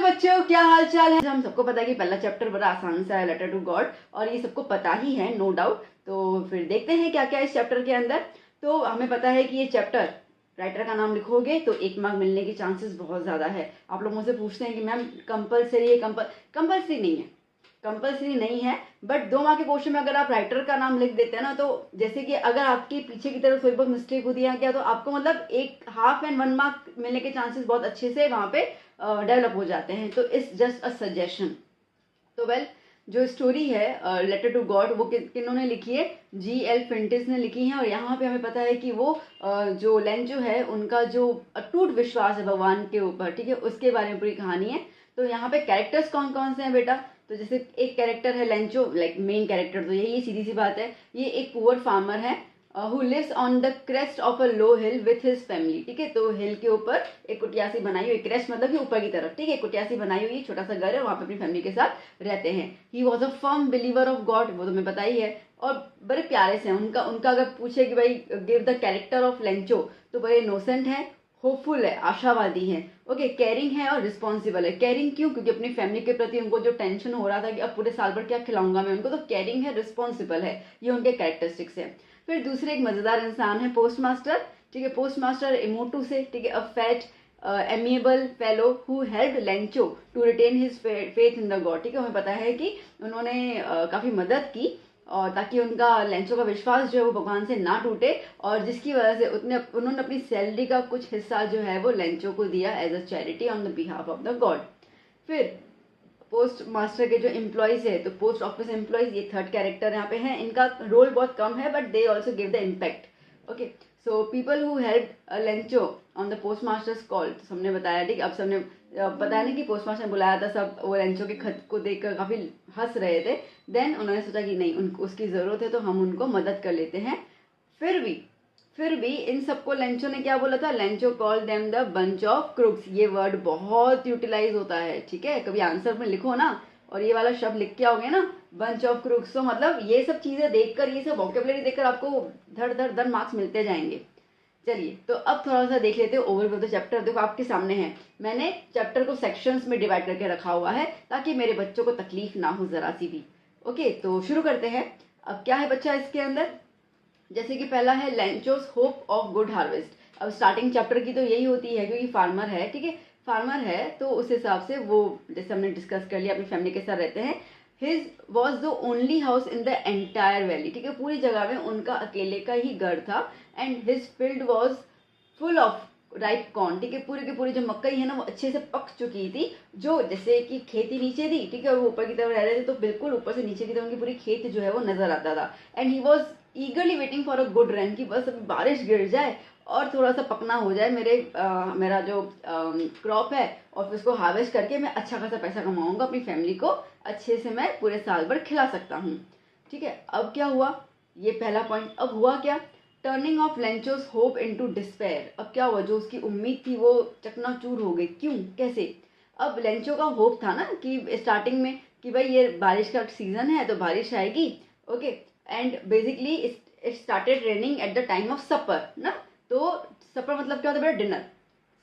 बच्चों, क्या हाल चाल है। हम सबको पता है कि पहला चैप्टर बड़ा आसान सा है, लेटर टू गॉड, और ये सबको पता ही है, नो डाउट। तो फिर देखते हैं क्या क्या है इस चैप्टर के अंदर। तो हमें पता है कि ये चैप्टर, राइटर का नाम लिखोगे तो 1 मार्क मिलने की चांसेस बहुत ज़्यादा है। आप लोग मुझसे पूछते हैं कि मैम कंपलसरी है? कंपलसरी नहीं है, कंपलसरी नहीं है, बट 2 मार्क के क्वेश्चन में अगर आप राइटर का नाम लिख देते हैं ना, तो जैसे कि अगर आपकी पीछे की तरफ थोड़ी बहुत मिस्टेक होती है क्या, तो आपको मतलब 1.5 एंड 1 मार्क मिलने के चांसेस बहुत अच्छे से वहाँ पे डेवलप हो जाते हैं। तो इट्स जस्ट अ सजेशन। तो वेल, जो स्टोरी है लेटर टू गॉड, वो किन्होंने लिखी है? G.L. फिंटिस ने लिखी है। और यहाँ पे हमें पता है कि वो जो लेंचो है, उनका जो अटूट विश्वास है भगवान के ऊपर, ठीक है, उसके बारे में पूरी कहानी है। तो यहाँ पे कैरेक्टर्स कौन कौन से हैं बेटा? तो जैसे एक कैरेक्टर है लेंचो, लाइक मेन कैरेक्टर तो यही, सीधी सी बात है। ये एक पुअर फार्मर है who lives on the crest of a low hill with his family, ठीक है। तो हिल के ऊपर एक कुटियासी बनाई हुई, क्रेस्ट मतलब कि ऊपर की तरफ, ठीक है, कुटियासी बनाई हुई छोटा सा घर है, वहाँ पे अपनी फैमिली के साथ रहते हैं। He was a firm believer of God, वो तुम्हें पता ही है। और बड़े प्यारे से हैं। उनका उनका अगर पूछे कि भाई give the character of Lencho, तो बड़े इनोसेंट है, होपफुल है, आशावादी है, ओके, केयरिंग है और रिस्पॉन्सिबल है। केयरिंग क्यों? क्योंकि अपनी फैमिली के प्रति उनको जो टेंशन हो रहा था कि अब पूरे साल भर क्या खिलाऊंगा मैं उनको, तो केयरिंग है, रिस्पॉन्सिबल है, ये उनके कैरेक्टरिस्टिक्स है। फिर दूसरे एक मजेदार इंसान है पोस्ट मास्टर, ठीक है। पोस्ट मास्टर इमोटू से, ठीक है, a fat amiable fellow who help Lencho to retain his faith in the god, ठीक है। हमें पता है कि उन्होंने काफ़ी मदद की, और ताकि उनका लेंचो का विश्वास जो है वो भगवान से ना टूटे, और जिसकी वजह से उन्होंने अपनी सैलरी का कुछ हिस्सा जो है वो लेंचो को दिया as a charity on the behalf of the god. फिर पोस्ट मास्टर के जो एम्प्लॉयज है, तो पोस्ट ऑफिस एम्प्लॉयज, ये थर्ड कैरेक्टर यहाँ पे है। इनका रोल बहुत कम है, but they also give the impact, okay. So people who help Lencho on the post masters call, तो सबने बताया, ठीक। अब सबने बताया ना कि पोस्ट मास्टर ने बुलाया था, सब वो लेंचो के खत को देखकर काफी हंस रहे थे। देन उन्होंने सोचा कि नहीं, उनको उसकी जरूरत है, तो हम उनको मदद कर लेते हैं। फिर भी इन सबको लेंचो ने क्या बोला था? Lencho call them the bunch of crooks. ये वर्ड बहुत यूटिलाइज होता है, ठीक है। कभी आंसर में लिखो ना और ये वाला शब्द लिख के आओगे ना, बंच ऑफ क्रूक्स, तो मतलब ये सब चीजें देखकर, ये सब वोकेबुलरी देखकर आपको धड़ धड़ धड़ मार्क्स मिलते जाएंगे। चलिए, तो अब थोड़ा सा देख लेते हैं ओवरव्यू ऑफ द चैप्टर। देखो आपके सामने है, मैंने चैप्टर को सेक्शंस में डिवाइड करके रखा हुआ है ताकि मेरे बच्चों को तकलीफ ना हो जरा सी भी। ओके, तो शुरू करते हैं। अब क्या है बच्चा इसके अंदर? जैसे कि पहला है लेंचोस होप ऑफ गुड हार्वेस्ट। अब स्टार्टिंग चैप्टर की तो यही होती है, क्योंकि फार्मर है, ठीक है, फार्मर है, तो उस हिसाब से वो, जैसे हमने डिस्कस कर लिया, अपनी फैमिली के साथ रहते हैं। His was the only house in the entire valley, ठीक है, पूरी जगह में उनका अकेले का ही घर था। And his field was full of right corn, ठीक है, पूरी की पूरी जो मकई है ना वो अच्छे से पक चुकी थी। जो जैसे कि खेती नीचे थी, ठीक है, और वो ऊपर की तरफ रह रहे थे, तो बिल्कुल ऊपर से नीचे की तरफ उनकी पूरी खेत जो है वो नजर आता था। And he was ईगरली waiting for a good rain, कि बस अभी बारिश गिर जाए और थोड़ा सा पकना हो जाए मेरा जो क्रॉप है, और फिर उसको हार्वेस्ट करके मैं अच्छा खासा पैसा कमाऊंगा, अपनी फैमिली को अच्छे से मैं पूरे साल भर खिला सकता हूँ, ठीक है। अब क्या हुआ? ये पहला पॉइंट। अब हुआ क्या? Turning of Lencho's hope into despair. अब क्या हुआ? जो उसकी उम्मीद थी वो चकनाचूर हो गई। क्यों? कैसे? अब लेंचो का होप था ना कि स्टार्टिंग में कि भाई ये बारिश का सीजन है तो बारिश आएगी, okay, and basically it started raining at the time of supper ना। तो सपर मतलब क्या होता है बेटा? डिनर।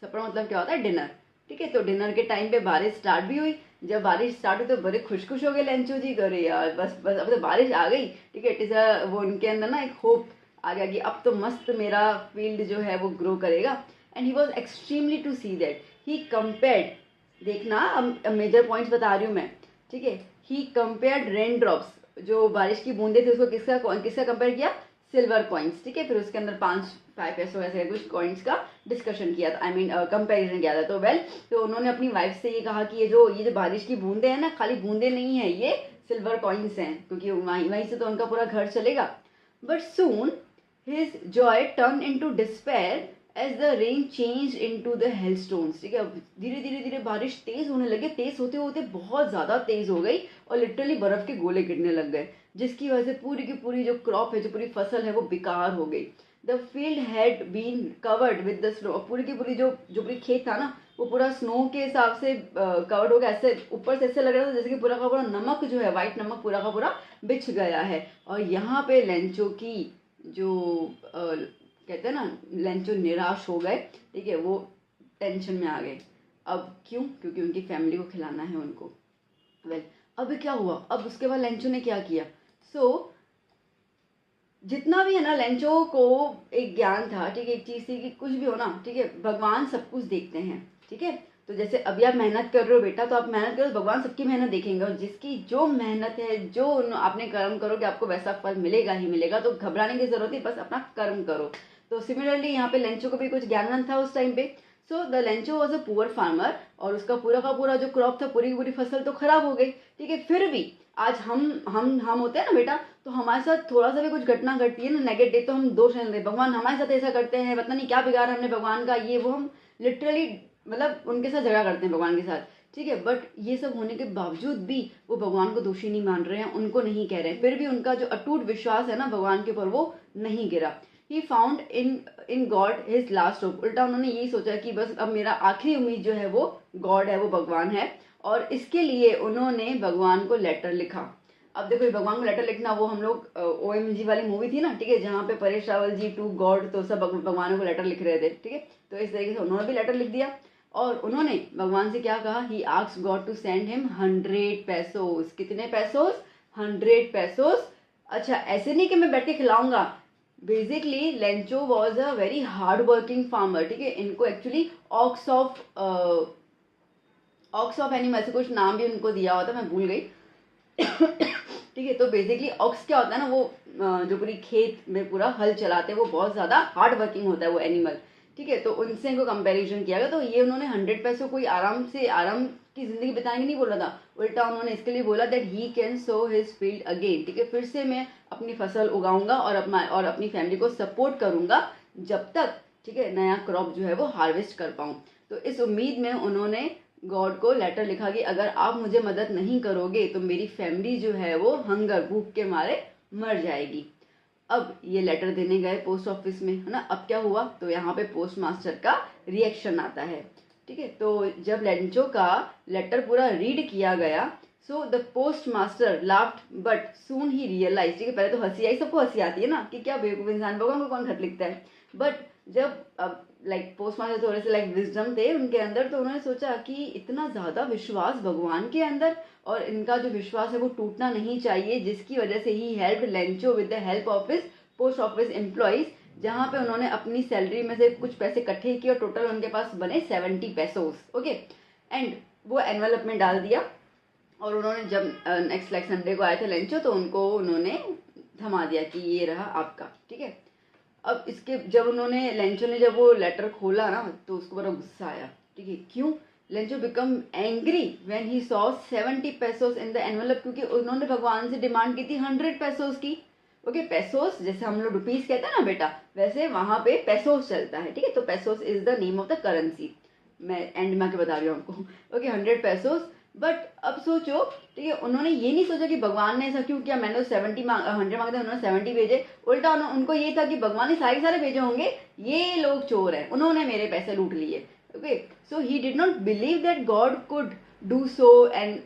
सपर मतलब क्या होता है? डिनर, ठीक है। तो डिनर के टाइम पे बारिश स्टार्ट भी हुई। जब बारिश स्टार्ट हुई तो बड़े खुश खुश हो गए लेंचो जी, अरे यार बस बस अब तो बारिश आ गई, ठीक है। इट इज वो उनके अंदर ना एक होप आ गया कि अब तो मस्त मेरा फील्ड जो है वो ग्रो करेगा। And he was extremely to see that he compared, देखना अब मेजर पॉइंट्स बता रही हूँ मैं, ठीक है। ही कंपेयर्ड रेन ड्रॉप्स, जो बारिश की बूंदे थी, उसको किसका किसका कंपेयर किया? सिल्वर कॉइन्स, ठीक है। फिर उसके अंदर 5 पैसों ऐसे कुछ कॉइन्स का डिस्कशन किया था, आई मीन कंपेरिजन किया था। तो वेल, तो उन्होंने अपनी वाइफ से ये कहा कि ये जो बारिश की बूंदे हैं ना, खाली बूंदे नहीं है, ये सिल्वर कॉइन्स हैं, क्योंकि वहीं से तो उनका पूरा घर चलेगा। But soon his joy turn into despair as the rain change into the hailstones, ठीक है। धीरे धीरे धीरे बारिश तेज होने लगे, तेज होते होते बहुत ज्यादा तेज हो गई और लिटरली बर्फ के गोले गिरने लग गए, जिसकी वजह से पूरी की पूरी जो क्रॉप है, जो पूरी फसल है, वो बेकार हो गई। The field had been covered with the snow, पूरी की पूरी जो पूरी खेत था ना, वो पूरा स्नो के हिसाब से कवर्ड हो गया। ऐसे ऊपर से ऐसे लग रहा था जैसे कि पूरा का पूरा नमक जो है, व्हाइट नमक पूरा का पूरा बिछ गया है। और यहाँ पे लेंचो की जो कहते हैं ना, लेंचो निराश हो गए, ठीक है, वो टेंशन में आ गए। अब क्यों? क्योंकि उनकी फैमिली को खिलाना है उनको। अब क्या हुआ? अब उसके बाद लेंचो ने क्या किया? जितना भी है ना, लेंचो को एक ज्ञान था, ठीक है, एक चीज़ थी कि कुछ भी हो ना, ठीक है, भगवान सब कुछ देखते हैं, ठीक है। तो जैसे अभी आप मेहनत कर रहे हो बेटा, तो आप मेहनत करो, भगवान सबकी मेहनत देखेंगे, और जिसकी जो मेहनत है, जो आपने कर्म करोगे आपको वैसा फल मिलेगा ही मिलेगा। तो घबराने की जरूरत नहीं, बस अपना कर्म करो। तो सिमिलरली यहाँ पे लेंचो को भी कुछ ज्ञान था उस टाइम पे। So the Lencho was a poor farmer, और उसका पूरा का पूरा जो क्रॉप था, पूरी की पूरी फसल तो खराब हो गई, ठीक है। फिर भी आज हम होते हैं ना बेटा, तो हमारे साथ थोड़ा सा भी कुछ घटना घटती है ना नेगेटिव, तो हम दोष नहीं देते, भगवान हमारे साथ ऐसा करते हैं, पता नहीं क्या बिगाड़ा हमने भगवान का, ये वो, हम लिटरली मतलब उनके साथ झगड़ा करते हैं भगवान के साथ, ठीक है। बट ये सब होने के बावजूद भी वो भगवान को दोषी नहीं मान रहे हैं, उनको नहीं कह रहे हैं, फिर भी उनका जो अटूट विश्वास है ना भगवान के ऊपर, वो नहीं गिरा। He found in God his last hope. उल्टा उन्होंने यही सोचा कि बस अब मेरा आखिरी उम्मीद जो है वो गॉड है, वो भगवान है, और इसके लिए उन्होंने भगवान को लेटर लिखा। अब देखो, भगवान को लेटर लिखना, वो हम लोग OMG वाली मूवी थी ना, ठीक है, जहाँ पे परेश रावल जी टू गॉड, तो सब भगवान को लेटर लिख रहे थे, ठीक है। तो इस तरीके से उन्होंने भी लेटर लिख दिया, और उन्होंने भगवान से क्या कहा? He asked God to send him 100 pesos. कितने पैसोस? 100 पैसोस। अच्छा, ऐसे नहीं कि मैं बैठ के खिलाऊंगा। Basically Lencho was a very hard working farmer, ठीक है। इनको एक्चुअली ऑक्स ऑफ एनिमल से कुछ नाम भी उनको दिया हुआ था, मैं भूल गई। ठीक है, तो बेसिकली ऑक्स क्या होता है ना, वो जो पूरी खेत में पूरा हल चलाते हैं, वो बहुत ज़्यादा हार्ड वर्किंग होता है वो एनिमल, ठीक है। तो उनसे इनको कंपैरिजन किया गया। तो ये उन्होंने 100 पैसों कोई आराम की जिंदगी बिताएंगे नहीं बोला था, उल्टा उन्होंने इसके लिए बोला that he can so his field again, ठीक है। फिर से मैं अपनी फसल उगाऊंगा और अपनी फैमिली को सपोर्ट करूंगा जब तक, ठीक है, नया क्रॉप जो है वो हार्वेस्ट कर पाऊँ। तो इस उम्मीद में उन्होंने गॉड को लेटर लिखा कि अगर आप मुझे मदद नहीं करोगे तो मेरी फैमिली जो है वो हंगर, भूख के मारे मर जाएगी। अब ये लेटर देने गए पोस्ट ऑफिस में, है ना। अब क्या हुआ? तो यहाँ पे पोस्ट मास्टर का रिएक्शन आता है, ठीक है। तो जब लेंचो का लेटर पूरा रीड किया गया, so the post master laughed but soon he realise, ठीक है, पहले तो हंसी आई, सबको हंसी आती है ना कि क्या बेवकूफ इंसान, भगवान को कौन खत लिखता है। बट जब अब पोस्ट मास्टर थोड़े से विजडम थे उनके अंदर, तो उन्होंने सोचा कि इतना ज्यादा विश्वास भगवान के अंदर, और इनका जो विश्वास है वो टूटना नहीं चाहिए, जिसकी वजह से ही help Lencho with the help of his post office employees, जहां पे उन्होंने अपनी सैलरी में से कुछ पैसे इकट्ठे किए और टोटल उनके पास बने 70 पैसोस, ओके। एंड वो एनवेलप में डाल दिया, और उन्होंने जब नेक्स्ट संडे को आए थे लेंचो, तो उन्होंने थमा दिया कि ये रहा आपका, ठीक है। अब इसके जब लेंचो ने जब वो लेटर खोला ना, तो उसको बड़ा गुस्सा आया, ठीक है। क्यों? Lencho become angry when he saw 70 pesos in the envelope, क्योंकि उन्होंने भगवान से डिमांड की थी 100 पैसोस की, ओके। पैसोस जैसे हम लोग रुपीज कहते हैं ना बेटा, वैसे वहां पे पैसोस चलता है, ठीक है। तो pesos is the name of the currency, मैं एंड में आके बता रही हूँ आपको, ओके, 100 पैसोस। बट अब सोचो, ठीक है, उन्होंने ये नहीं सोचा कि भगवान ने ऐसा क्यों किया, मैंने तो 100 मांगते, उन्होंने 70 भेजे। उल्टा उनको ये था कि भगवान ने सारे भेजे होंगे, ये लोग चोर हैं, उन्होंने मेरे पैसे लूट लिए, okay. So he did not believe that God could do so and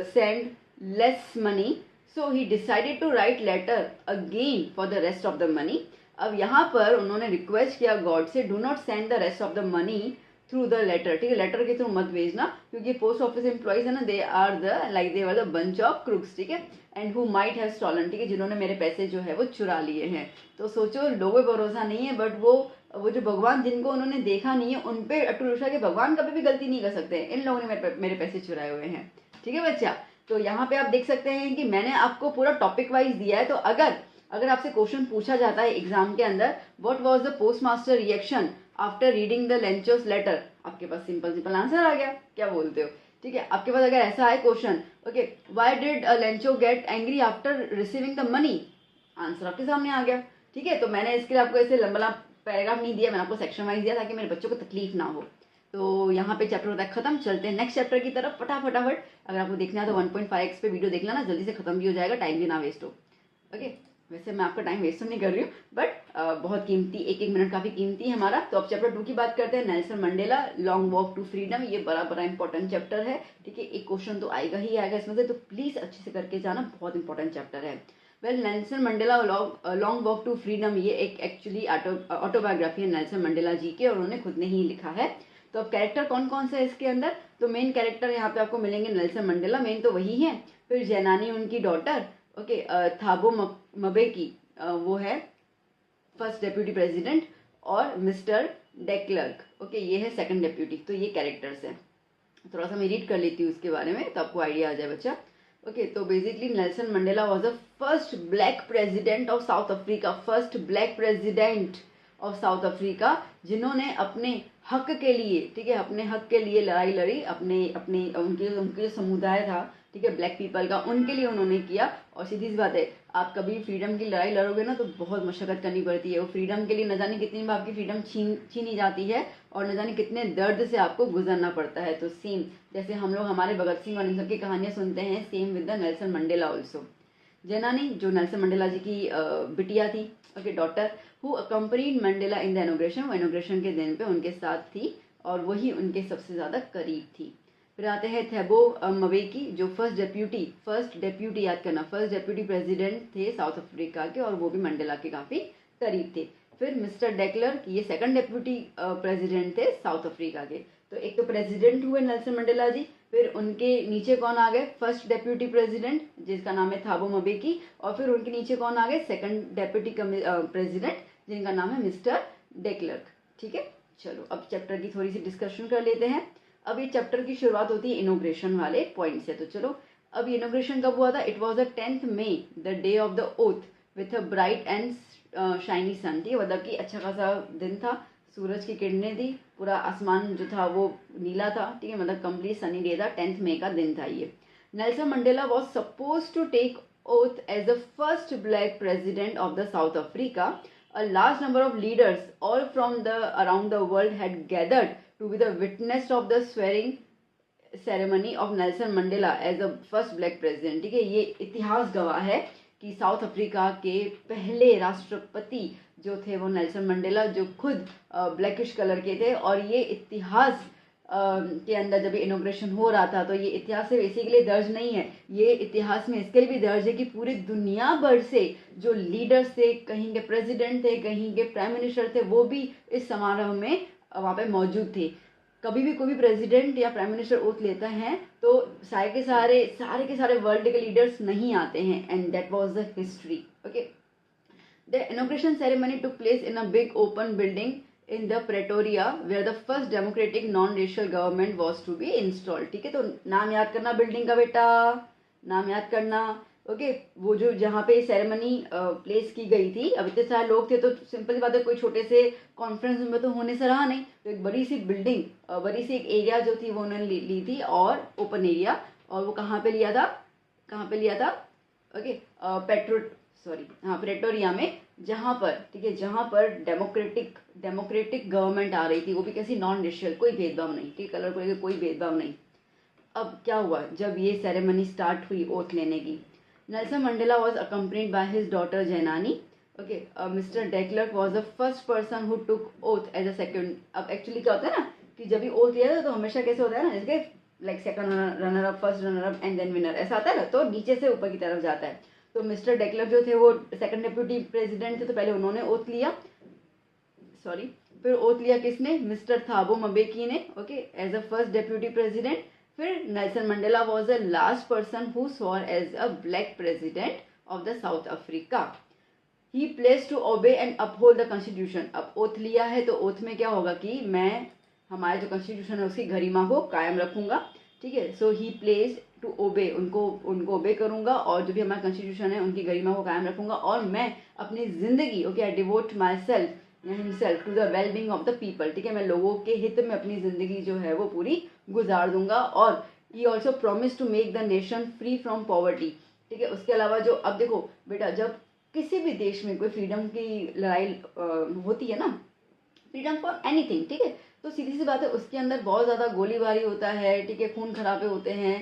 send less money, so he decided to write letter again for the rest of the money. अब यहाँ पर उन्होंने रिक्वेस्ट किया गॉड से, do not send the rest of the money through the letter, ठीक है, letter के through मत भेजना, क्योंकि पोस्ट ऑफिस एम्प्लॉइज है ना, they are the bunch of crooks, ठीक है, and who might have stolen, ठीक है, जिन्होंने मेरे पैसे जो है वो चुरा लिए हैं। तो सोचो, लोगों पे भरोसा नहीं है, बट वो जो भगवान जिनको उन्होंने देखा नहीं है, उन पे अटूट विश्वास के भगवान कभी भी गलती नहीं कर सकते, इन लोगों ने मेरे पैसे चुराए हुए हैं, ठीक है बच्चा। तो यहाँ पे आप देख सकते हैं कि मैंने आपको पूरा टॉपिक वाइज दिया है। तो अगर आपसे क्वेश्चन पूछा जाता है एग्जाम के अंदर, what was the post master reaction after reading the Lencho's letter, आपके पास सिंपल आंसर आ गया, क्या बोलते हो, ठीक है। आपके पास अगर ऐसा है question, okay, why did Lencho get angry after receiving the money, answer आपके सामने आ गया, ठीक है। तो मैंने इसके लिए आपको ऐसे लंबा पैराग्राफ नहीं दिया, मैंने आपको सेक्शन वाइज दिया ताकि मेरे बच्चों को तकलीफ ना हो। तो यहाँ पे चैप्टर होता है खत्म। चलते हैं नेक्स्ट चैप्टर की तरफ फटाफट। अगर आपको देखना है तो 1.5x पे वीडियो देख लेना, जल्दी से खत्म भी हो जाएगा, टाइम भी ना वेस्ट हो, ओके। वैसे मैं आपका टाइम वेस्ट तो नहीं कर रही हूँ, बट बहुत कीमती, एक मिनट काफी कीमती है हमारा। तो अब चैप्टर 2 की बात करते हैं, Nelson Mandela long walk to freedom. ये बड़ा इंपॉर्टेंट चैप्टर है, ठीक है। एक क्वेश्चन तो आएगा ही आएगा इसमें से, तो प्लीज अच्छे से करके जाना, बहुत इंपॉर्टेंट चैप्टर है। Nelson Mandela long walk to freedom, ये एक एक्चुअली ऑटोबायोग्राफी है नेल्सन मंडेला जी की, और उन्होंने खुद ने ही लिखा है। तो अब कैरेक्टर कौन कौन से है इसके अंदर, तो मेन कैरेक्टर यहाँ पे आपको मिलेंगे नेल्सन मंडेला, मेन तो वही है। फिर जैनानी उनकी डॉटर, ओके, थाबो मबेकी, वो है फर्स्ट डेप्यूटी प्रेसिडेंट, और मिस्टर डेक्लर्क, ओके, ये है सेकंड डेप्यूटी। तो ये कैरेक्टर्स हैं। थोड़ा सा मैं रीड कर लेती हूँ उसके बारे में तो आपको आइडिया आ जाए बच्चा। ओके, तो basically Nelson Mandela was the first black president of south Africa, first black president of south Africa, जिन्होंने अपने हक के लिए, ठीक है, अपने हक के लिए लड़ाई लड़ी, अपने अपने उनके उनके जो समुदाय था, ठीक है, ब्लैक पीपल का, उनके लिए उन्होंने किया। और सीधी सी बात है, आप कभी फ्रीडम की लड़ाई लड़ोगे ना तो बहुत मशक्कत करनी पड़ती है। वो फ्रीडम के लिए न जाने कितनी बार आपकी फ्रीडम छीनी जाती है और न जाने कितने दर्द से आपको गुजरना पड़ता है। तो सेम जैसे हम लोग हमारे भगत सिंह और इन सब की कहानियाँ सुनते हैं, same with the Nelson Mandela also. Zenani जो नेल्सन मंडेला जी की बिटिया थी, okay, daughter, who accompanied Mandela in the inauguration, वो इनॉग्रेशन के दिन पे उनके साथ थी और वही उनके सबसे ज़्यादा करीब थी। फिर आते हैं थेबो मबेकी, जो फर्स्ट डेप्यूटी याद करना, फर्स्ट डेप्यूटी प्रेसिडेंट थे साउथ अफ्रीका के और वो भी मंडेला के काफ़ी करीब थे। फिर मिस्टर डेक्लर्क, ये सेकंड डेप्यूटी प्रेसिडेंट थे साउथ अफ्रीका के। तो एक तो प्रेसिडेंट हुए नेल्सन मंडेला जी, फिर उनके नीचे कौन आ गए, फर्स्ट डेप्यूटी प्रेसिडेंट जिसका नाम है थाबो मबेकी, और फिर उनके नीचे कौन आ गए, सेकंड डेप्यूटी प्रेसिडेंट जिनका नाम है मिस्टर डेक्लर्क। ठीक है, चलो अब चैप्टर की थोड़ी सी डिस्कशन कर लेते हैं। अब ये चैप्टर की शुरुआत होती है इनोग्रेशन वाले पॉइंट से। तो चलो, अब इनोग्रेशन कब हुआ था, it was the 10th May, the day of the oath, with a bright and shiny sun, ठीक है, मतलब कि अच्छा खासा दिन था, सूरज की किरणें थी, पूरा आसमान जो था वो नीला था, ठीक है, मतलब कंप्लीट सनी डे था, 10th मई का दिन था ये। Nelson Mandela was suppose to take oath as the first black president of the South Africa. A large number of leaders all from around the world had gathered to be the witness of the swearing ceremony of Nelson Mandela as the first black president. ठीक है, ये इतिहास गवाह है कि south Africa के पहले राष्ट्रपति जो थे वो नेल्सन मंडेला, जो खुद ब्लैकिश कलर के थे। और ये इतिहास के अंदर जब इनोग्रेशन हो रहा था तो ये इतिहास सिर्फ इसी के लिए दर्ज नहीं है, ये इतिहास में इसके लिए भी दर्ज है कि पूरी दुनिया भर से जो लीडर्स थे, कहीं के प्रेसिडेंट थे, कहीं के प्राइम मिनिस्टर थे, वो भी इस समारोह में वहाँ पे मौजूद थे। कभी भी कोई भी प्रेसिडेंट या प्राइम मिनिस्टर ओथ लेता है तो सारे के सारे वर्ल्ड के लीडर्स नहीं आते हैं, and that was the history. Okay, the inauguration ceremony took place in a big open building in the Pretoria where the first democratic non-racial government was to be installed. ठीक है, तो नाम याद करना बिल्डिंग का बेटा, नाम याद करना। ओके, वो जो जहाँ पे सेरेमनी प्लेस की गई थी, अब इतने सारे लोग थे तो सिंपल बात है, कोई छोटे से कॉन्फ्रेंस रूम में तो होने से रहा नहीं, तो एक बड़ी सी बिल्डिंग, बड़ी सी एक एरिया जो थी वो उन्होंने ली थी, और ओपन एरिया, और वो कहाँ पे लिया था, ओके, प्रेटोरिया में, जहाँ पर, ठीक है, जहाँ पर डेमोक्रेटिक गवर्नमेंट आ रही थी, वो भी कैसी, नॉन रेशियल, कोई भेदभाव नहीं, ठीक, कलर को लेकर कोई भेदभाव नहीं। अब क्या हुआ, जब ये सेरेमनी स्टार्ट हुई ओथ लेने की, Nelson Mandela was accompanied by his daughter Zenani, okay, mister de Klerk was the first person who took oath as a second. अब एक्चुअली क्या होता है ना कि जब भी ओथ लिया था तो हमेशा कैसे होता है ना, जैसे like second runner up, first runner up and then winner, ऐसा आता है ना, तो नीचे से ऊपर की तरफ जाता है। तो मिस्टर डेक्लर्क जो थे वो सेकंड डेप्यूटी प्रेसिडेंट थे, तो पहले उन्होंने ओथ लिया, फिर ओथ लिया किसने, मिस्टर थाबो मबेकी ने, okay, as a first deputy president. फिर Nelson Mandela was the last person who swore as a black president of the South Africa. He place to obey and uphold the constitution. अब oath लिया है तो oath में क्या होगा कि मैं हमारे जो कॉन्स्टिट्यूशन है उसकी गरिमा को कायम रखूंगा, ठीक है। सो ही प्लेस टू ओबे, उनको ओबे करूंगा, और जो भी हमारा कॉन्स्टिट्यूशन है उनकी गरिमा को कायम रखूंगा, और मैं अपनी जिंदगी, okay, I devote myself himself to the well being of the people, ठीक है, मैं लोगों के हित में अपनी जिंदगी जो है वो पूरी गुजार दूंगा। और he also promise to make the nation free from poverty, ठीक है। उसके अलावा जो, अब देखो बेटा, जब किसी भी देश में कोई फ्रीडम की लड़ाई होती है ना, फ्रीडम फॉर एनीथिंग, ठीक है, तो सीधी सी बात है उसके अंदर बहुत ज़्यादा गोलीबारी होता है, ठीक है, खून खराबे होते हैं,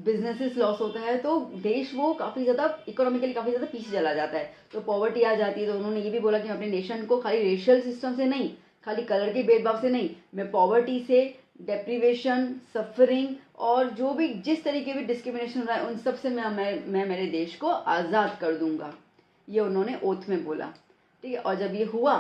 बिजनेसेस लॉस होता है, तो देश वो काफ़ी ज़्यादा इकोनॉमिकली काफ़ी ज़्यादा पीछे चला जाता है, तो पॉवर्टी आ जाती है। तो उन्होंने ये भी बोला कि हम अपने नेशन को खाली रेशियल सिस्टम से नहीं, खाली कलर के भेदभाव से नहीं, मैं पॉवर्टी से, डेप्रीवेशन, सफरिंग और जो भी जिस तरीके भी डिस्क्रिमिनेशन हो रहा है उन सब से मैं मेरे देश को आज़ाद कर दूंगा, ये उन्होंने ओथ में बोला, ठीक है। और जब ये हुआ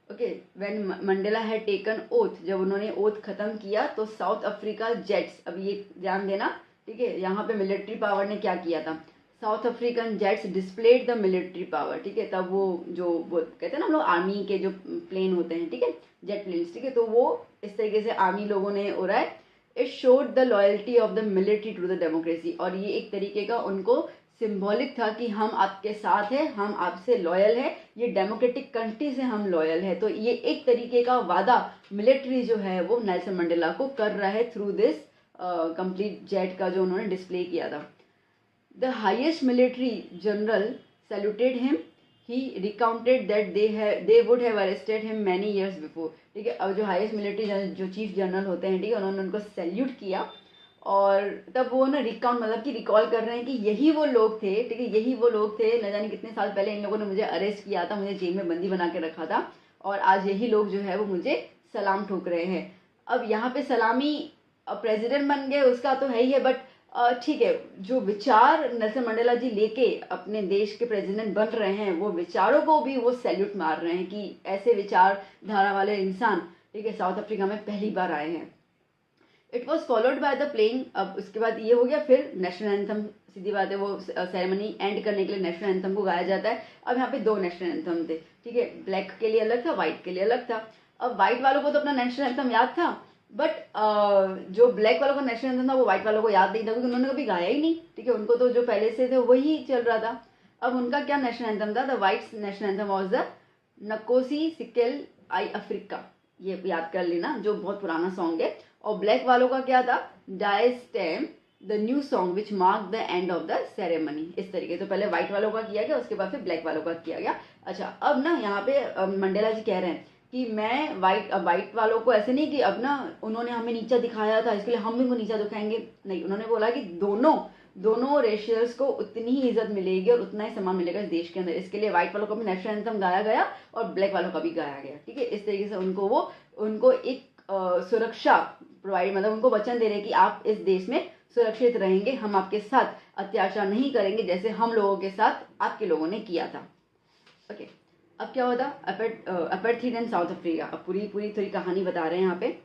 okay, when Mandela had taken oath, जब उन्होंने ओथ खत्म किया तो साउथ अफ्रीका जेट्स, अब ये ध्यान देना, ठीक है, यहाँ पे मिलिट्री पावर ने क्या किया था, south African jets displayed the military power, ठीक है, तब वो कहते हैं ना हम लोग आर्मी के जो प्लेन होते हैं, ठीक है, जेट प्लेन्स, ठीक है, तो वो इस तरीके से आर्मी लोगों ने उड़ाए। It showed the loyalty of the military to the democracy, और ये एक तरीके का उनको सिंबॉलिक था कि हम आपके साथ हैं, हम आपसे लॉयल हैं, ये डेमोक्रेटिक कंट्री से हम लॉयल है। तो ये एक तरीके का वादा मिलिट्री जो है वो नेल्सन मंडेला को कर रहा है थ्रू दिस कंप्लीट जेट का जो उन्होंने डिस्प्ले किया था। The highest military general saluted him, he recounted that they would have arrested him many years before, ठीक है, अब जो हाईएस्ट मिलिट्री जो चीफ जनरल होते हैं, ठीक है, उन्होंने उनको सैल्यूट किया, और तब वो ना रिकाउंट मतलब कि रिकॉल कर रहे हैं कि यही वो लोग थे, ठीक है, यही वो लोग थे, न जाने कितने साल पहले इन लोगों ने मुझे अरेस्ट किया था, मुझे जेल में बंदी बना के रखा था, और आज यही लोग जो है वो मुझे सलाम ठोक रहे हैं। अब यहाँ पे सलामी प्रेसिडेंट बन गए उसका तो है ही है, बट ठीक है, जो विचार नेल्सन मंडेला जी लेके अपने देश के प्रेसिडेंट बन रहे हैं, वो विचारों को भी वो सैल्यूट मार रहे हैं कि ऐसे विचारधारा वाले इंसान, ठीक है, साउथ अफ्रीका में पहली बार आए हैं। It was followed by the playing, अब उसके बाद ये हो गया, फिर नेशनल एंथम, सीधी बात है, वो सेरेमनी एंड करने के लिए नेशनल एंथम को गाया जाता है। अब यहाँ पे दो नेशनल एंथम थे, ठीक है, ब्लैक के लिए अलग था, व्हाइट के लिए अलग था। अब व्हाइट वालों को तो अपना नेशनल एंथम याद था, बट जो ब्लैक वालों का नेशनल एंथम था वो व्हाइट वालों को याद नहीं था, क्योंकि उन्होंने कभी गाया ही नहीं, ठीक है, उनको तो जो पहले से थे वही चल रहा था। अब उनका क्या नेशनल एंथम था, the white national anthem was the Nkosi Sikelel i Afrika, ये याद कर लेना, जो बहुत पुराना सॉन्ग है। और ब्लैक वालों का क्या था, Die Stem the new song which mark the end of the ceremony, इस तरीके। तो पहले व्हाइट वालों का किया गया, उसके बाद फिर ब्लैक वालों का किया गया। अच्छा, अब ना यहाँ पे मंडेला जी कह रहे हैं कि मैं व्हाइट वालों को ऐसे नहीं कि अब ना उन्होंने हमें नीचा दिखाया था इसके लिए हम भी उनको नीचा दिखाएंगे, नहीं, उन्होंने बोला कि दोनों रेशियल्स को उतनी ही इज्जत मिलेगी और उतना ही सम्मान मिलेगा इस देश के अंदर। इसके लिए व्हाइट वालों का भी नेशनल एंथम गाया गया और ब्लैक वालों का भी गाया गया, ठीक है, इस तरीके से उनको एक सुरक्षा प्रोवाइड, मतलब उनको वचन दे रहे हैं कि आप इस देश में सुरक्षित रहेंगे, हम आपके साथ अत्याचार नहीं करेंगे जैसे हम लोगों के साथ आपके लोगों ने किया था। ओके, अब क्या होता, अपार्थाइड इन साउथ अफ्रीका, अब पूरी थोड़ी कहानी बता रहे हैं यहाँ पे।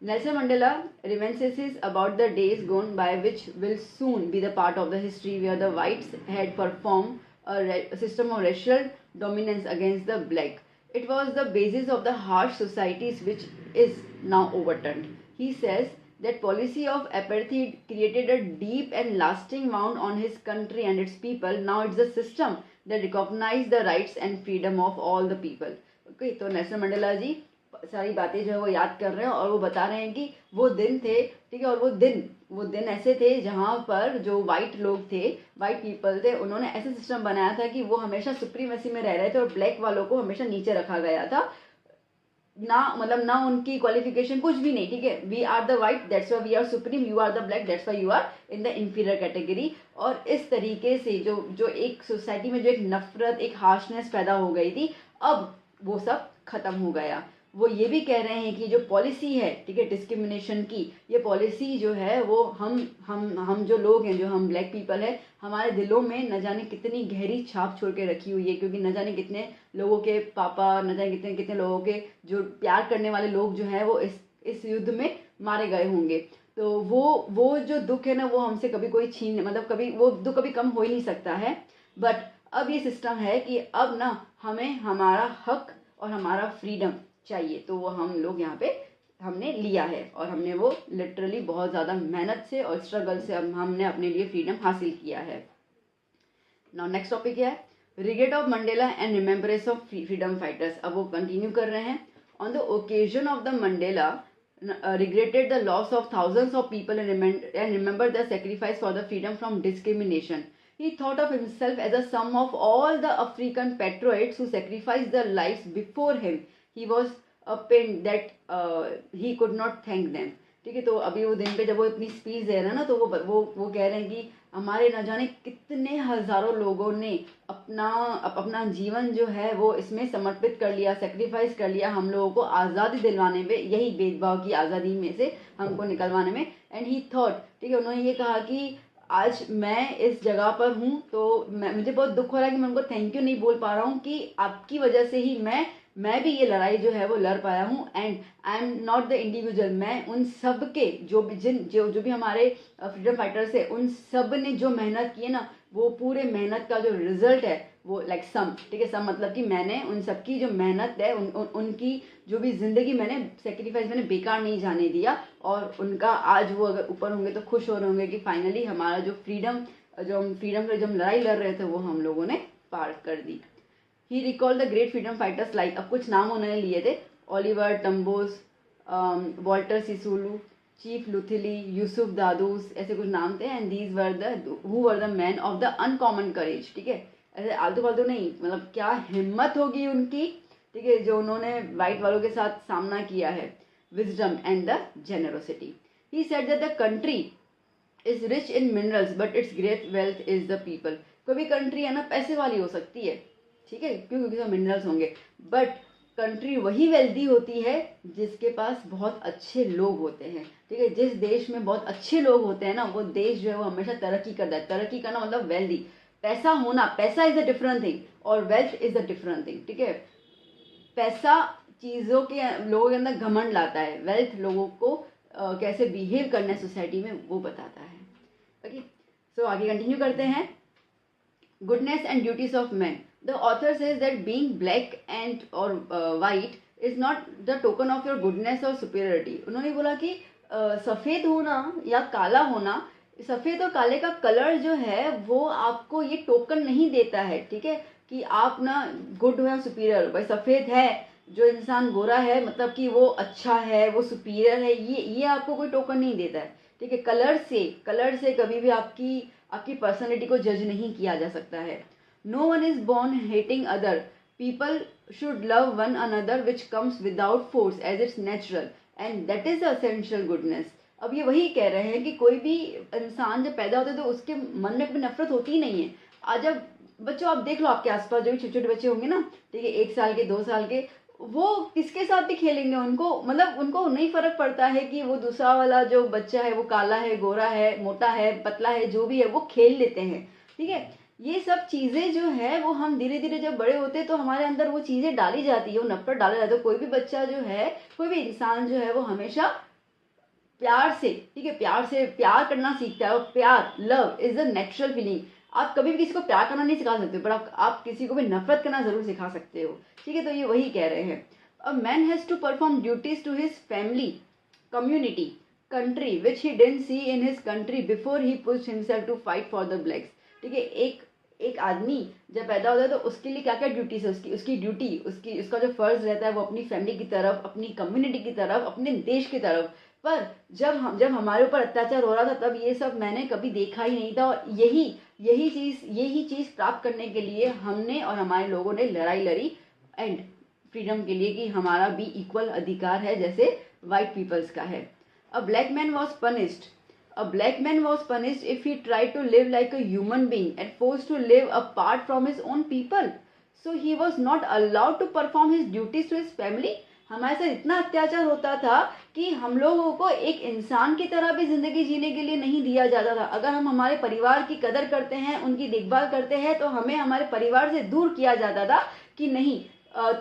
Nelson Mandela reminisces about the days gone by, which will soon be the part of the history, where the whites had performed a system of racial dominance against the black. It was the basis of the harsh societies which is now overturned. He says that policy of apartheid created a deep and lasting wound on his country and its people. Now it's a system that recognizes the rights and freedom of all the people. Okay, तो Nelson Mandela जी सारी बातें जो है वो याद कर रहे हैं और वो बता रहे हैं कि वो दिन थे, ठीक है, और वो दिन ऐसे थे जहाँ पर जो वाइट लोग थे, वाइट पीपल थे, उन्होंने ऐसे सिस्टम बनाया था कि वो हमेशा सुप्रीमेसी में रह रहे थे और ब्लैक वालों को हमेशा नीचे रखा गया था, ना उनकी क्वालिफिकेशन कुछ भी नहीं, ठीक है, we are the white that's why we are supreme, you are the black that's why you are in the inferior category. और इस तरीके से जो एक सोसाइटी में जो एक नफरत, एक हार्शनेस पैदा हो गई थी, अब वो सब खत्म हो गया। वो ये भी कह रहे हैं कि जो पॉलिसी है, ठीक है, डिस्क्रिमिनेशन की, ये पॉलिसी जो है वो हम जो लोग हैं, जो हम ब्लैक पीपल है, हमारे दिलों में न जाने कितनी गहरी छाप छोड़ के रखी हुई है, क्योंकि न जाने कितने लोगों के पापा, न जाने कितने कितने लोगों के जो प्यार करने वाले लोग जो है वो इस युद्ध में मारे गए होंगे। तो वो जो दुख है ना, वो हमसे कभी कोई मतलब कभी वो दुख कभी कम हो ही नहीं सकता है। बट अब ये सिस्टम है कि अब ना हमें हमारा हक और हमारा फ्रीडम चाहिए, तो वो हम लोग यहाँ पे हमने लिया है और हमने वो लिटरली बहुत ज़्यादा मेहनत से और स्ट्रगल से हमने अपने लिए फ्रीडम हासिल किया है। नाउ नेक्स्ट टॉपिक क्या है, regret of Mandela and remembrance of freedom fighters. अब वो कंटिन्यू कर रहे हैं। On the occasion of the Mandela regretted the loss of thousands of people and remembered the sacrifice for the freedom from discrimination. He thought of himself as a sum of all the African patriots who sacrificed their lives before him. He was pained that he could not thank them. ठीक है, तो अभी वो दिन पे जब वो अपनी स्पीच दे रहे हैं ना, तो वो कह रहे हैं कि हमारे न जाने कितने हजारों लोगों ने अपना जीवन जो है वो इसमें समर्पित कर लिया, सेक्रीफाइस कर लिया हम लोगों को आज़ादी दिलवाने में, यही भेदभाव की आज़ादी में से हमको निकलवाने में। एंड ही थॉट, ठीक है, उन्होंने ये कहा कि आज मैं इस जगह पर हूँ, तो मुझे बहुत दुख हो रहा है कि मैं उनको थैंक यू नहीं बोल पा रहा हूँ कि आपकी वजह से ही मैं भी ये लड़ाई जो है वो लड़ पाया हूँ, and I am not the individual, मैं उन सब के जो भी जो भी हमारे फ्रीडम फाइटर्स है, उन सब ने जो मेहनत की है ना, वो पूरे मेहनत का जो रिजल्ट है वो लाइक सम, ठीक है, सम मतलब कि मैंने उन सबकी जो मेहनत है उनकी जो भी ज़िंदगी मैंने सेक्रीफाइस मैंने बेकार नहीं जाने दिया, और उनका आज वो अगर ऊपर होंगे तो खुश हो रहे होंगे कि फाइनली हमारा जो फ्रीडम के जो हम लड़ाई लड़ रहे थे वो हम लोगों ने पार कर दी। He recall the great freedom fighters like, अब कुछ नाम उन्होंने लिए थे, Oliver Tambos, Walter Sisulu, chief Luthuli, Yusuf Dadoos, ऐसे कुछ नाम थे, and these were the man of the uncommon courage, ठीक है, ऐसे आलतू फालतू नहीं, मतलब क्या हिम्मत होगी उनकी, ठीक है, जो उन्होंने वाइट वालों के साथ सामना किया है, wisdom and the generosity. He said that the country is rich in minerals but it's great wealth is the people. कोई भी कंट्री है ना पैसे वाली हो सकती है, ठीक है, क्योंकि उसमें मिनरल्स होंगे, बट कंट्री वही वेल्दी होती है जिसके पास बहुत अच्छे लोग होते हैं, ठीक है, जिस देश में बहुत अच्छे लोग होते हैं ना, वो देश जो है वो हमेशा तरक्की करता है। तरक्की करना मतलब वेल्दी, पैसा होना, पैसा इज अ डिफरेंट थिंग और wealth is a different thing, ठीक है। पैसा चीज़ों के लोगों के अंदर घमंड लाता है, वेल्थ लोगों को कैसे बिहेव करना है सोसाइटी में वो बताता है। ओके, सो आगे कंटिन्यू करते हैं। Goodness and duties of men. The author says that being black and or white is not the token of your goodness or superiority. उन्होंने बोला कि सफ़ेद होना या काला होना, सफ़ेद और काले का कलर जो है वो आपको ये टोकन नहीं देता है, ठीक है, कि आप ना गुड हो या सुपीरियर हो। भाई सफ़ेद है, जो इंसान गोरा है मतलब कि वो अच्छा है, वो सुपीरियर है, ये आपको कोई टोकन नहीं देता है, ठीक है। कलर से कभी भी आपकी पर्सनैलिटी को जज नहीं किया जा सकता है। No one is born hating other, people should love one another which comes without force as it's natural and that is the essential goodness. अब ये वही कह रहे हैं कि कोई भी इंसान जब पैदा होता है तो उसके मन में कभी नफरत होती ही नहीं है। आज जब बच्चों आप देख लो आपके आसपास जो भी छोटे छोटे बच्चे होंगे ना, ठीक है, 1 साल के 2 साल के, वो किसके साथ भी खेलेंगे, उनको नहीं फर्क पड़ता है कि वो दूसरा वाला जो बच्चा है वो काला है, गोरा है, मोटा है, पतला है, जो भी है वो खेल लेते हैं, ठीक है। ये सब चीज़ें जो है वो हम धीरे धीरे जब बड़े होते हैं तो हमारे अंदर वो चीज़ें डाली जाती है, वो नफरत डाला जाता है। कोई भी बच्चा जो है, कोई भी इंसान जो है वो हमेशा प्यार से, ठीक है, प्यार करना सीखता है, और प्यार, love is the natural feeling. आप कभी भी किसी को प्यार करना नहीं सिखा सकते, पर आप किसी को भी नफरत करना जरूर सिखा सकते हो, ठीक है। तो ये वही कह रहे हैं। A man has to perform duties to his family, community, country which he didn't see in his country before he pushed himself to fight for the blacks, ठीक है। एक आदमी जब पैदा होता है तो उसके लिए क्या क्या ड्यूटीज है, उसकी ड्यूटी, उसका जो फर्ज रहता है वो अपनी फैमिली की तरफ, अपनी कम्युनिटी की तरफ, अपने देश की तरफ। पर जब हमारे ऊपर अत्याचार हो रहा था तब ये सब मैंने कभी देखा ही नहीं था, और यही चीज़ प्राप्त करने के लिए हमने और हमारे लोगों ने लड़ाई लड़ी, एंड फ्रीडम के लिए, कि हमारा भी इक्वल अधिकार है जैसे वाइट पीपल्स का है। A black man was punished if he tried to live like a human being and forced to live apart from his own people, so he was not allowed to perform his duties to his family. हमारे साथ इतना अत्याचार होता था कि हम लोगों को एक इंसान की तरह भी जिंदगी जीने के लिए नहीं दिया जाता था। अगर हम हमारे परिवार की कदर करते हैं, उनकी देखभाल करते हैं, तो हमें हमारे परिवार से दूर किया जाता था कि नहीं,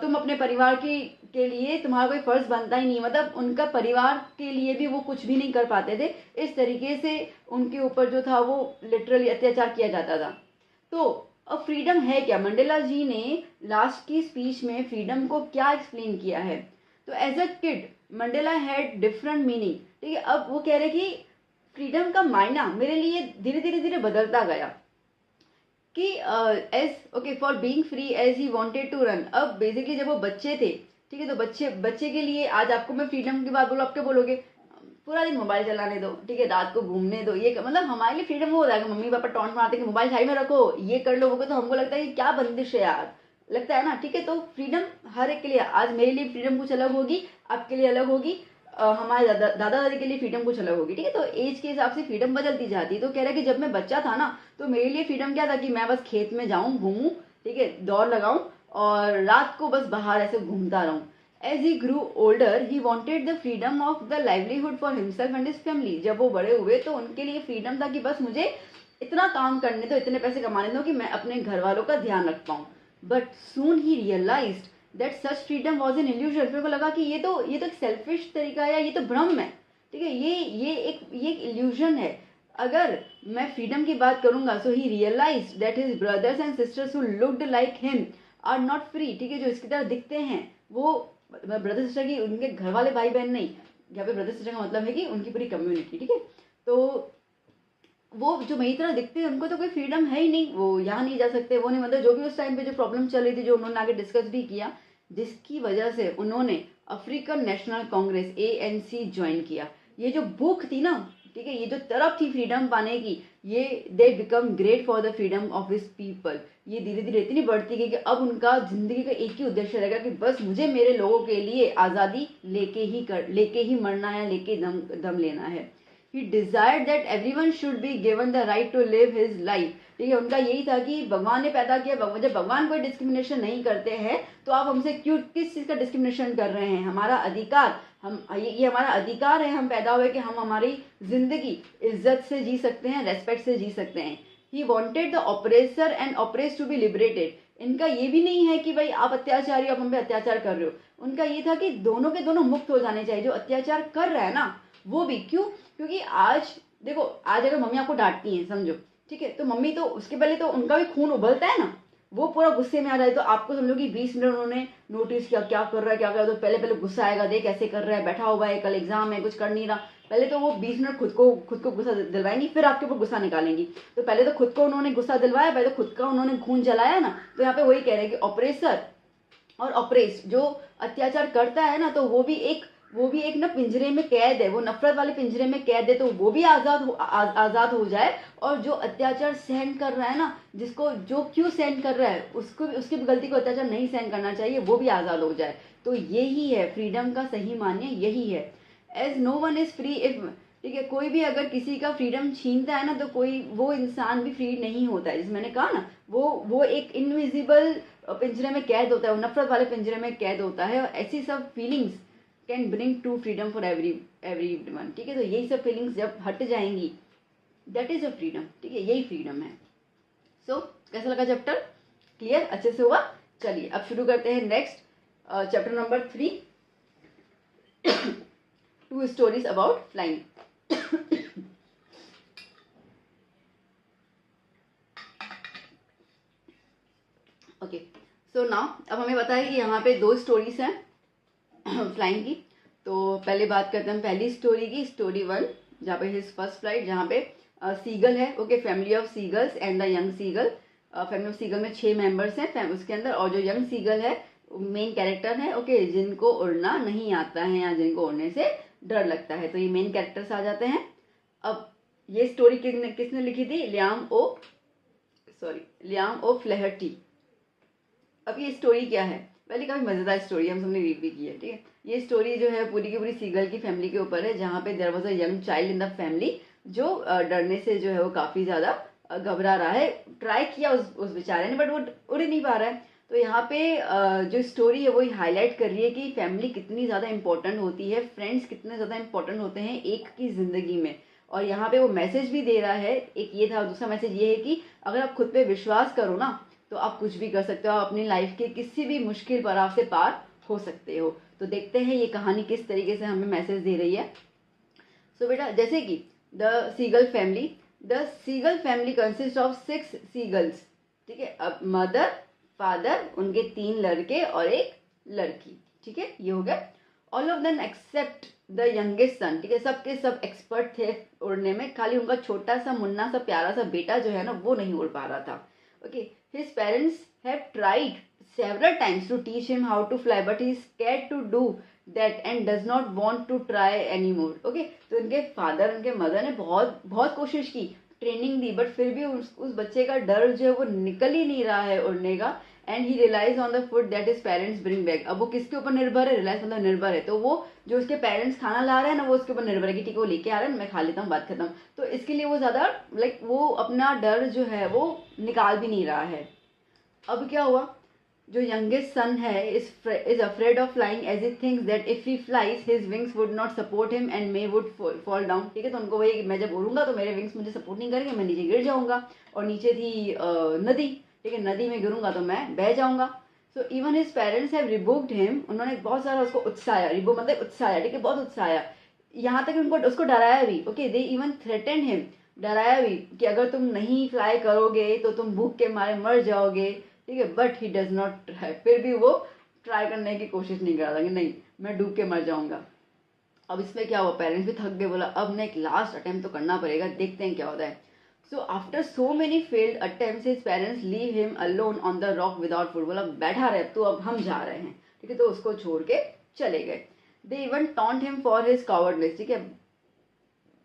तुम अपने परिवार के लिए तुम्हारा कोई फर्ज बनता ही नहीं, मतलब उनका परिवार के लिए भी वो कुछ भी नहीं कर पाते थे। इस तरीके से उनके ऊपर जो था वो लिटरली अत्याचार किया जाता था। तो अब फ्रीडम है क्या? मंडेला जी ने लास्ट की स्पीच में फ्रीडम को क्या एक्सप्लेन किया है? तो as a kid Mandela had different meaning, ठीक है। अब वो कह रहे कि फ्रीडम का मायना मेरे लिए धीरे धीरे बदलता गया कि as okay for being free as he wanted to run. अब बेसिकली जब वो बच्चे थे, ठीक है, तो बच्चे के लिए आज आपको मैं फ्रीडम की बात बोलूँ, आप क्या बोलोगे? पूरा दिन मोबाइल चलाने दो, ठीक है, रात को घूमने दो, ये मतलब हमारे लिए फ्रीडम वो हो जाएगा। मम्मी पापा टॉन्ट मारते कि मोबाइल साइड में रखो, ये कर लो, वो तो हमको लगता है कि क्या बंदिश है यार, लगता है ना, ठीक है। तो फ्रीडम हर एक के लिए, आज मेरे लिए फ्रीडम कुछ अलग होगी, आपके लिए अलग होगी, हमारे दादा दादी के लिए फ्रीडम कुछ अलग होगी, ठीक है। तो एज के हिसाब से फ्रीडम बदलती जाती है। तो कह रहा है कि जब मैं बच्चा था ना, तो मेरे लिए फ्रीडम क्या था कि मैं बस खेत में जाऊं, घूमूं, ठीक है, दौड़ लगाऊं और रात को बस बाहर ऐसे घूमता रहूं। As he grew older he wanted the freedom of the livelihood for himself and his family. जब वो बड़े हुए तो उनके लिए फ्रीडम था कि बस मुझे इतना काम करने दो, इतने पैसे कमाने दो कि मैं अपने घर वालों का ध्यान रख पाऊं। But soon he realised that such freedom was an illusion. फिर को लगा कि ये तो एक सेल्फिश तरीका है, या ये तो भ्रम है, ठीक है, ये एक इल्यूजन है। अगर मैं फ्रीडम की बात करूंगा, so he realize that his brothers and sisters who looked like him are not free, ठीक है, जो इसकी तरह दिखते हैं वो ब्रदर सिस्टर की, उनके घर वाले भाई बहन नहीं, यहाँ पे ब्रदर सिस्टर का मतलब है कि उनकी पूरी कम्युनिटी, ठीक है। तो वो जो मेरी तरह दिखते हैं उनको तो कोई फ्रीडम है ही नहीं, वो यहाँ नहीं जा सकते, वो नहीं, मतलब जो भी उस टाइम पे जो प्रॉब्लम चल रही थी, जो उन्होंने आगे डिस्कस भी किया, जिसकी वजह से उन्होंने African national Congress ANC join किया। ये जो भूख थी ना, ठीक है, ये जो तरफ थी फ्रीडम पाने की, ये they become great for the freedom of his people. ये धीरे धीरे इतनी बढ़ती गई कि अब उनका जिंदगी का एक ही उद्देश्य रहेगा कि बस मुझे मेरे लोगों के लिए आज़ादी लेके ही मरना है, लेके दम लेना है। He desired that everyone should be given the right to live his life, ठीक है, उनका यही था कि भगवान ने पैदा किया, जब भगवान कोई डिस्क्रिमिनेशन नहीं करते हैं तो आप हमसे क्यों, किस चीज़ का डिस्क्रिमिनेशन कर रहे हैं? हमारा अधिकार, ये हमारा अधिकार है, हम पैदा हुए कि हम हमारी जिंदगी इज्जत से जी सकते हैं, रेस्पेक्ट से जी सकते हैं। He wanted the oppressor and oppressed to be liberated। इनका ये भी नहीं है कि भाई आप अत्याचारी, आप हम पे अत्याचार कर रहे हो, उनका ये था कि दोनों के दोनों मुक्त हो जाने चाहिए। जो अत्याचार कर रहा है ना वो भी, क्यों? क्योंकि आज देखो, आज अगर मम्मी आपको डांटती हैं समझो, ठीक है, तो मम्मी तो उसके पहले तो उनका भी खून उबलता है ना, वो पूरा गुस्से में आ जाए, तो आपको समझो कि 20 मिनट उन्होंने नोटिस किया क्या कर रहा है क्या कर रहा है, तो पहले गुस्सा आएगा, देख कैसे कर रहा है, बैठा हुआ है, कल एग्जाम है, कुछ कर नहीं रहा। पहले तो वो 20 मिनट खुद को गुस्सा दिलवाएंगी, फिर आपके ऊपर गुस्सा निकालेंगी। तो पहले तो खुद को उन्होंने गुस्सा दिलवाया, पहले तो खुद का उन्होंने खून जलाया ना। तो यहाँ पे वही कह रहे हैं कि ऑपरेसर और ऑपरेस, जो अत्याचार करता है ना, तो वो भी एक ना पिंजरे में कैद है, वो नफरत वाले पिंजरे में कैद है, तो वो भी आजाद हो जाए। और जो अत्याचार सहन कर रहा है ना, जिसको जो क्यों सहन कर रहा है, उसको उसकी गलती को अत्याचार नहीं सहन करना चाहिए, वो भी आजाद हो जाए। तो यही है फ्रीडम का सही मान्य, यही है। As no one is free if, ठीक है, कोई भी अगर किसी का फ्रीडम छीनता है ना, तो कोई वो इंसान भी फ्री नहीं होता है। जैसे मैंने कहा ना, वो एक इनविजिबल पिंजरे में कैद होता है, वो नफरत वाले पिंजरे में कैद होता है। और ऐसी सब feelings can bring to freedom for everyone, ठीक है। तो यही सब फीलिंग्स जब हट जाएंगी, दैट इज अ फ्रीडम, ठीक है, यही फ्रीडम है। सो कैसा लगा चैप्टर? क्लियर, अच्छे से हुआ? चलिए अब शुरू करते हैं next chapter number 3, 2 stories about flying. Okay, so now अब हमें पता है कि यहाँ पे 2 स्टोरीज हैं फ्लाइंग की। तो पहले बात करते हैं पहली स्टोरी की, स्टोरी 1, जहाँ पे हिज फर्स्ट फ्लाइट, जहाँ पे सीगल है, okay, family of seagulls and the young seagull. Family of seagull में 6 मेंबर्स हैं उसके अंदर, और जो यंग सीगल है मेन कैरेक्टर है, ओके, जिनको उड़ना नहीं आता है या जिनको उड़ने से डर लगता है, तो ये मेन कैरेक्टर्स आ जाते हैं। अब ये स्टोरी किसने लिखी थी? लियाम ओ फ्लेहर्टी। अब ये स्टोरी क्या है? पहले काफ़ी मज़ेदार स्टोरी हम सबने रीड भी की है, ठीक है। ये स्टोरी जो है पूरी की पूरी सीगल की फैमिली के ऊपर है, जहाँ पे there was a young child in the family, जो डरने से जो है वो काफ़ी ज़्यादा घबरा रहा है। ट्राई किया उस बेचारे ने, बट वो उड़ नहीं पा रहा है। तो यहाँ पे जो स्टोरी है वो हाईलाइट कर रही है कि फैमिली कितनी ज़्यादा इंपॉर्टेंट होती है, फ्रेंड्स कितने ज़्यादा इंपॉर्टेंट होते हैं एक की ज़िंदगी में। और यहाँ पे वो मैसेज भी दे रहा है, एक ये था, दूसरा मैसेज ये है कि अगर आप खुद पे विश्वास करो ना, तो आप कुछ भी कर सकते हो, आप अपनी लाइफ के किसी भी मुश्किल पड़ाव से पार हो सकते हो। तो देखते हैं ये कहानी किस तरीके से हमें मैसेज दे रही है। सो बेटा, जैसे कि the seagull family consist of 6 seagulls, ठीक है। अब मदर, फादर, उनके 3 लड़के और एक लड़की, ठीक है, ये हो गया। All of them except the youngest son, ठीक है, सबके सब एक्सपर्ट थे उड़ने में, खाली उनका छोटा सा मुन्ना सा प्यारा सा बेटा जो है ना, वो नहीं उड़ पा रहा था। Okay, his parents have tried several times to teach him how to fly, but he is scared to do that and does not want to try anymore. Okay, तो उनके फादर, उनके मदर ने बहुत बहुत कोशिश की, ट्रेनिंग दी, बट फिर भी उस बच्चे का डर जो है वो निकल ही नहीं रहा है उड़ने का। And he relies on the food that his parents bring back. अब वो किसके ऊपर निर्भर है? रिलाइज मतलब निर्भर है, तो वो जो उसके पेरेंट्स खाना ला रहे हैं ना, वो उसके ऊपर निर्भर है कि ठीक है वो लेके आ रहे हैं, मैं खा लेता हूँ, बात खत्म। तो इसके लिए वो ज़्यादा वो अपना डर जो है वो निकाल भी नहीं रहा है। अब क्या हुआ, जो यंगेस्ट सन है is afraid of flying as he thinks that if he flies his wings would not support him and may would fall down, ठीक है। तो उनको वही, मैं जब उड़ूंगा तो मेरे विंग्स मुझे सपोर्ट नहीं करेंगे, मैं नीचे गिर जाऊंगा। और नीचे थी नदी, ठीक है, नदी में गिरूंगा तो मैं बह जाऊंगा। तो even his parents have rebuked him, उन्होंने बहुत सारा उसको उत्साया, रिबुक मतलब उत्साया, ठीक है, बहुत उत्साया, यहाँ तक उनको उसको डराया भी। Okay, they even threatened him, डराया भी कि अगर तुम नहीं फ्लाई करोगे तो तुम भूख के मारे मर जाओगे, ठीक है। But he does not try, फिर भी वो ट्राई करने की कोशिश नहीं कर रहा कि नहीं मैं डूब के मर जाऊंगा। अब इसमें क्या हुआ, पेरेंट्स भी थक गए, बोला अब ना एक लास्ट अटेम्प्ट तो करना पड़ेगा, देखते हैं क्या होता है। So after so many failed attempts his parents leave him alone on the rock without food, बोला बैठा रहे तो अब हम जा रहे हैं, ठीक है, तो उसको छोड़ के चले गए। They even taunt him for his cowardness, ठीक है।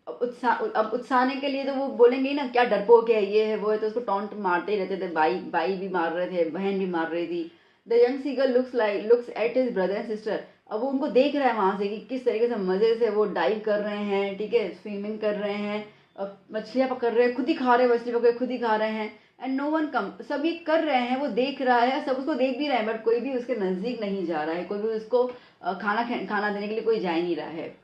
अब उत्साहने के लिए तो वो बोलेंगे ही ना क्या डरपोक है, ये है वो है, तो उसको टॉन्ट मारते ही रहते थे, भाई भाई भी मार रहे थे, बहन भी मार रही थी। The young Seeger looks at his brother and sister, अब वो उनको देख रहा है वहां से कि किस तरीके से मजे से वो डाइव कर रहे हैं, ठीक है, स्विमिंग कर रहे हैं, मछलियां पकड़ रहे हैं, खुद ही खा रहे हैं, मछली पकड़ खुद ही खा रहे हैं। एंड नो वन कम, सब ये कर रहे हैं, वो देख रहा है, सब उसको देख भी रहे हैं, बट कोई भी उसके नजदीक नहीं जा रहा है, कोई भी उसको खाना देने के लिए कोई जा ही नहीं रहा है।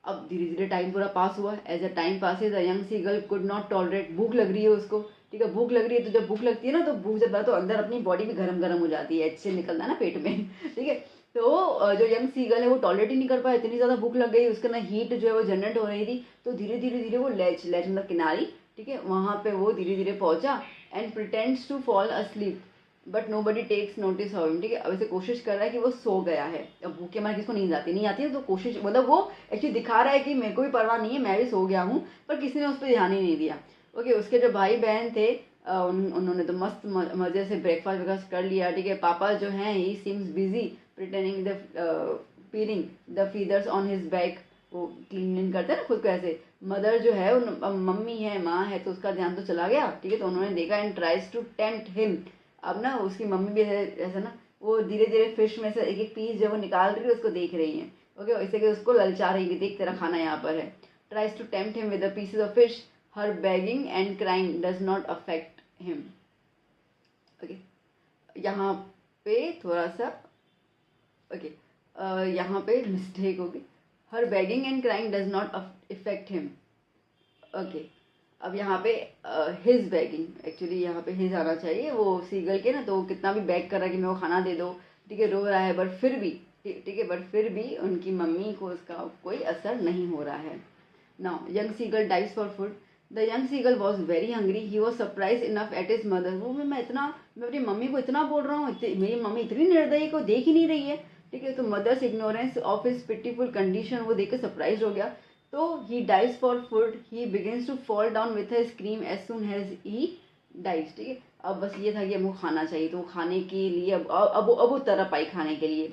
अब धीरे धीरे टाइम पूरा पास हुआ। As a time passes the young seagull could not tolerate, भूख लग रही है उसको, ठीक है, भूख लग रही है, तो जब भूख लगती है ना तो भूख जब तो अंदर अपनी बॉडी भी गरम गरम हो जाती है, ऐसे निकलता है ना पेट में ठीक है। तो जो यंग सीगल है वो टॉलरेट ही नहीं कर पाया, इतनी ज़्यादा भूख लग गई, उसके ना हीट जो है वो जनरेट हो रही थी, तो धीरे धीरे धीरे वो लेज मतलब किनारी, ठीक है, वहाँ पे वो धीरे धीरे पहुंचा and pretends to fall asleep but nobody takes notice of him, ठीक है। अब ऐसे कोशिश कर रहा है कि वो सो गया है, अब भूखे मारे किसको नींद आती है, तो कोशिश मतलब वो एक्चुअली दिखा रहा है कि मेरे को भी परवाह नहीं है, मैं भी सो गया हूँ, पर किसी ने उस पर ध्यान ही नहीं दिया। ओके, उसके जो भाई बहन थे उन्होंने तो मस्त मजे से ब्रेकफास्ट वेकफास्ट कर लिया, ठीक है। पापा जो हैं ही seems busy pretending the piling the feathers on his back, वो क्लीन करते हैं ना खुद को ऐसे। मदर जो है मम्मी है, माँ है, तो उसका ध्यान तो चला गया, ठीक है, तो उन्होंने देखा and tries to tempt him. अब ना उसकी मम्मी भी ऐसा ना वो धीरे धीरे फिश में से एक एक पीस जो वो निकाल रही है उसको देख रही है। ओके, इसे कि उसको ललचा रही है, देख तेरा खाना यहाँ पर है। Tries to tempt him with the pieces of fish, her begging and crying does not affect him. Okay, यहाँ पे थोड़ा सा ओके यहाँ पे मिस्टेक होगी, her begging and crying does not effect him. Okay, अब यहाँ पे हिज बेगिंग, एक्चुअली यहाँ पे हिज आना चाहिए, वो सीगल के ना, तो कितना भी बैग कर रहा है कि मेरे को खाना दे दो, ठीक है, रो रहा है, बट फिर भी ठीक है, बट फिर भी उनकी मम्मी को उसका कोई असर नहीं हो रहा है। Now young seagull dives for food, the young seagull was very hungry, he was surprise enough at his mother, वो मैं अपनी मम्मी को इतना बोल रहा हूँ, मेरी मम्मी इतनी निर्दयी को देख ही नहीं रही है, ठीक है। तो mother's ignorance of his pitiful condition वो देख के सरप्राइज हो गया। तो he dives for food, he begins to fall down with a scream as soon has he dives, ठीक है। अब बस ये था कि हमको खाना चाहिए, तो खाने के लिए अब वो तरफ आई खाने के लिए।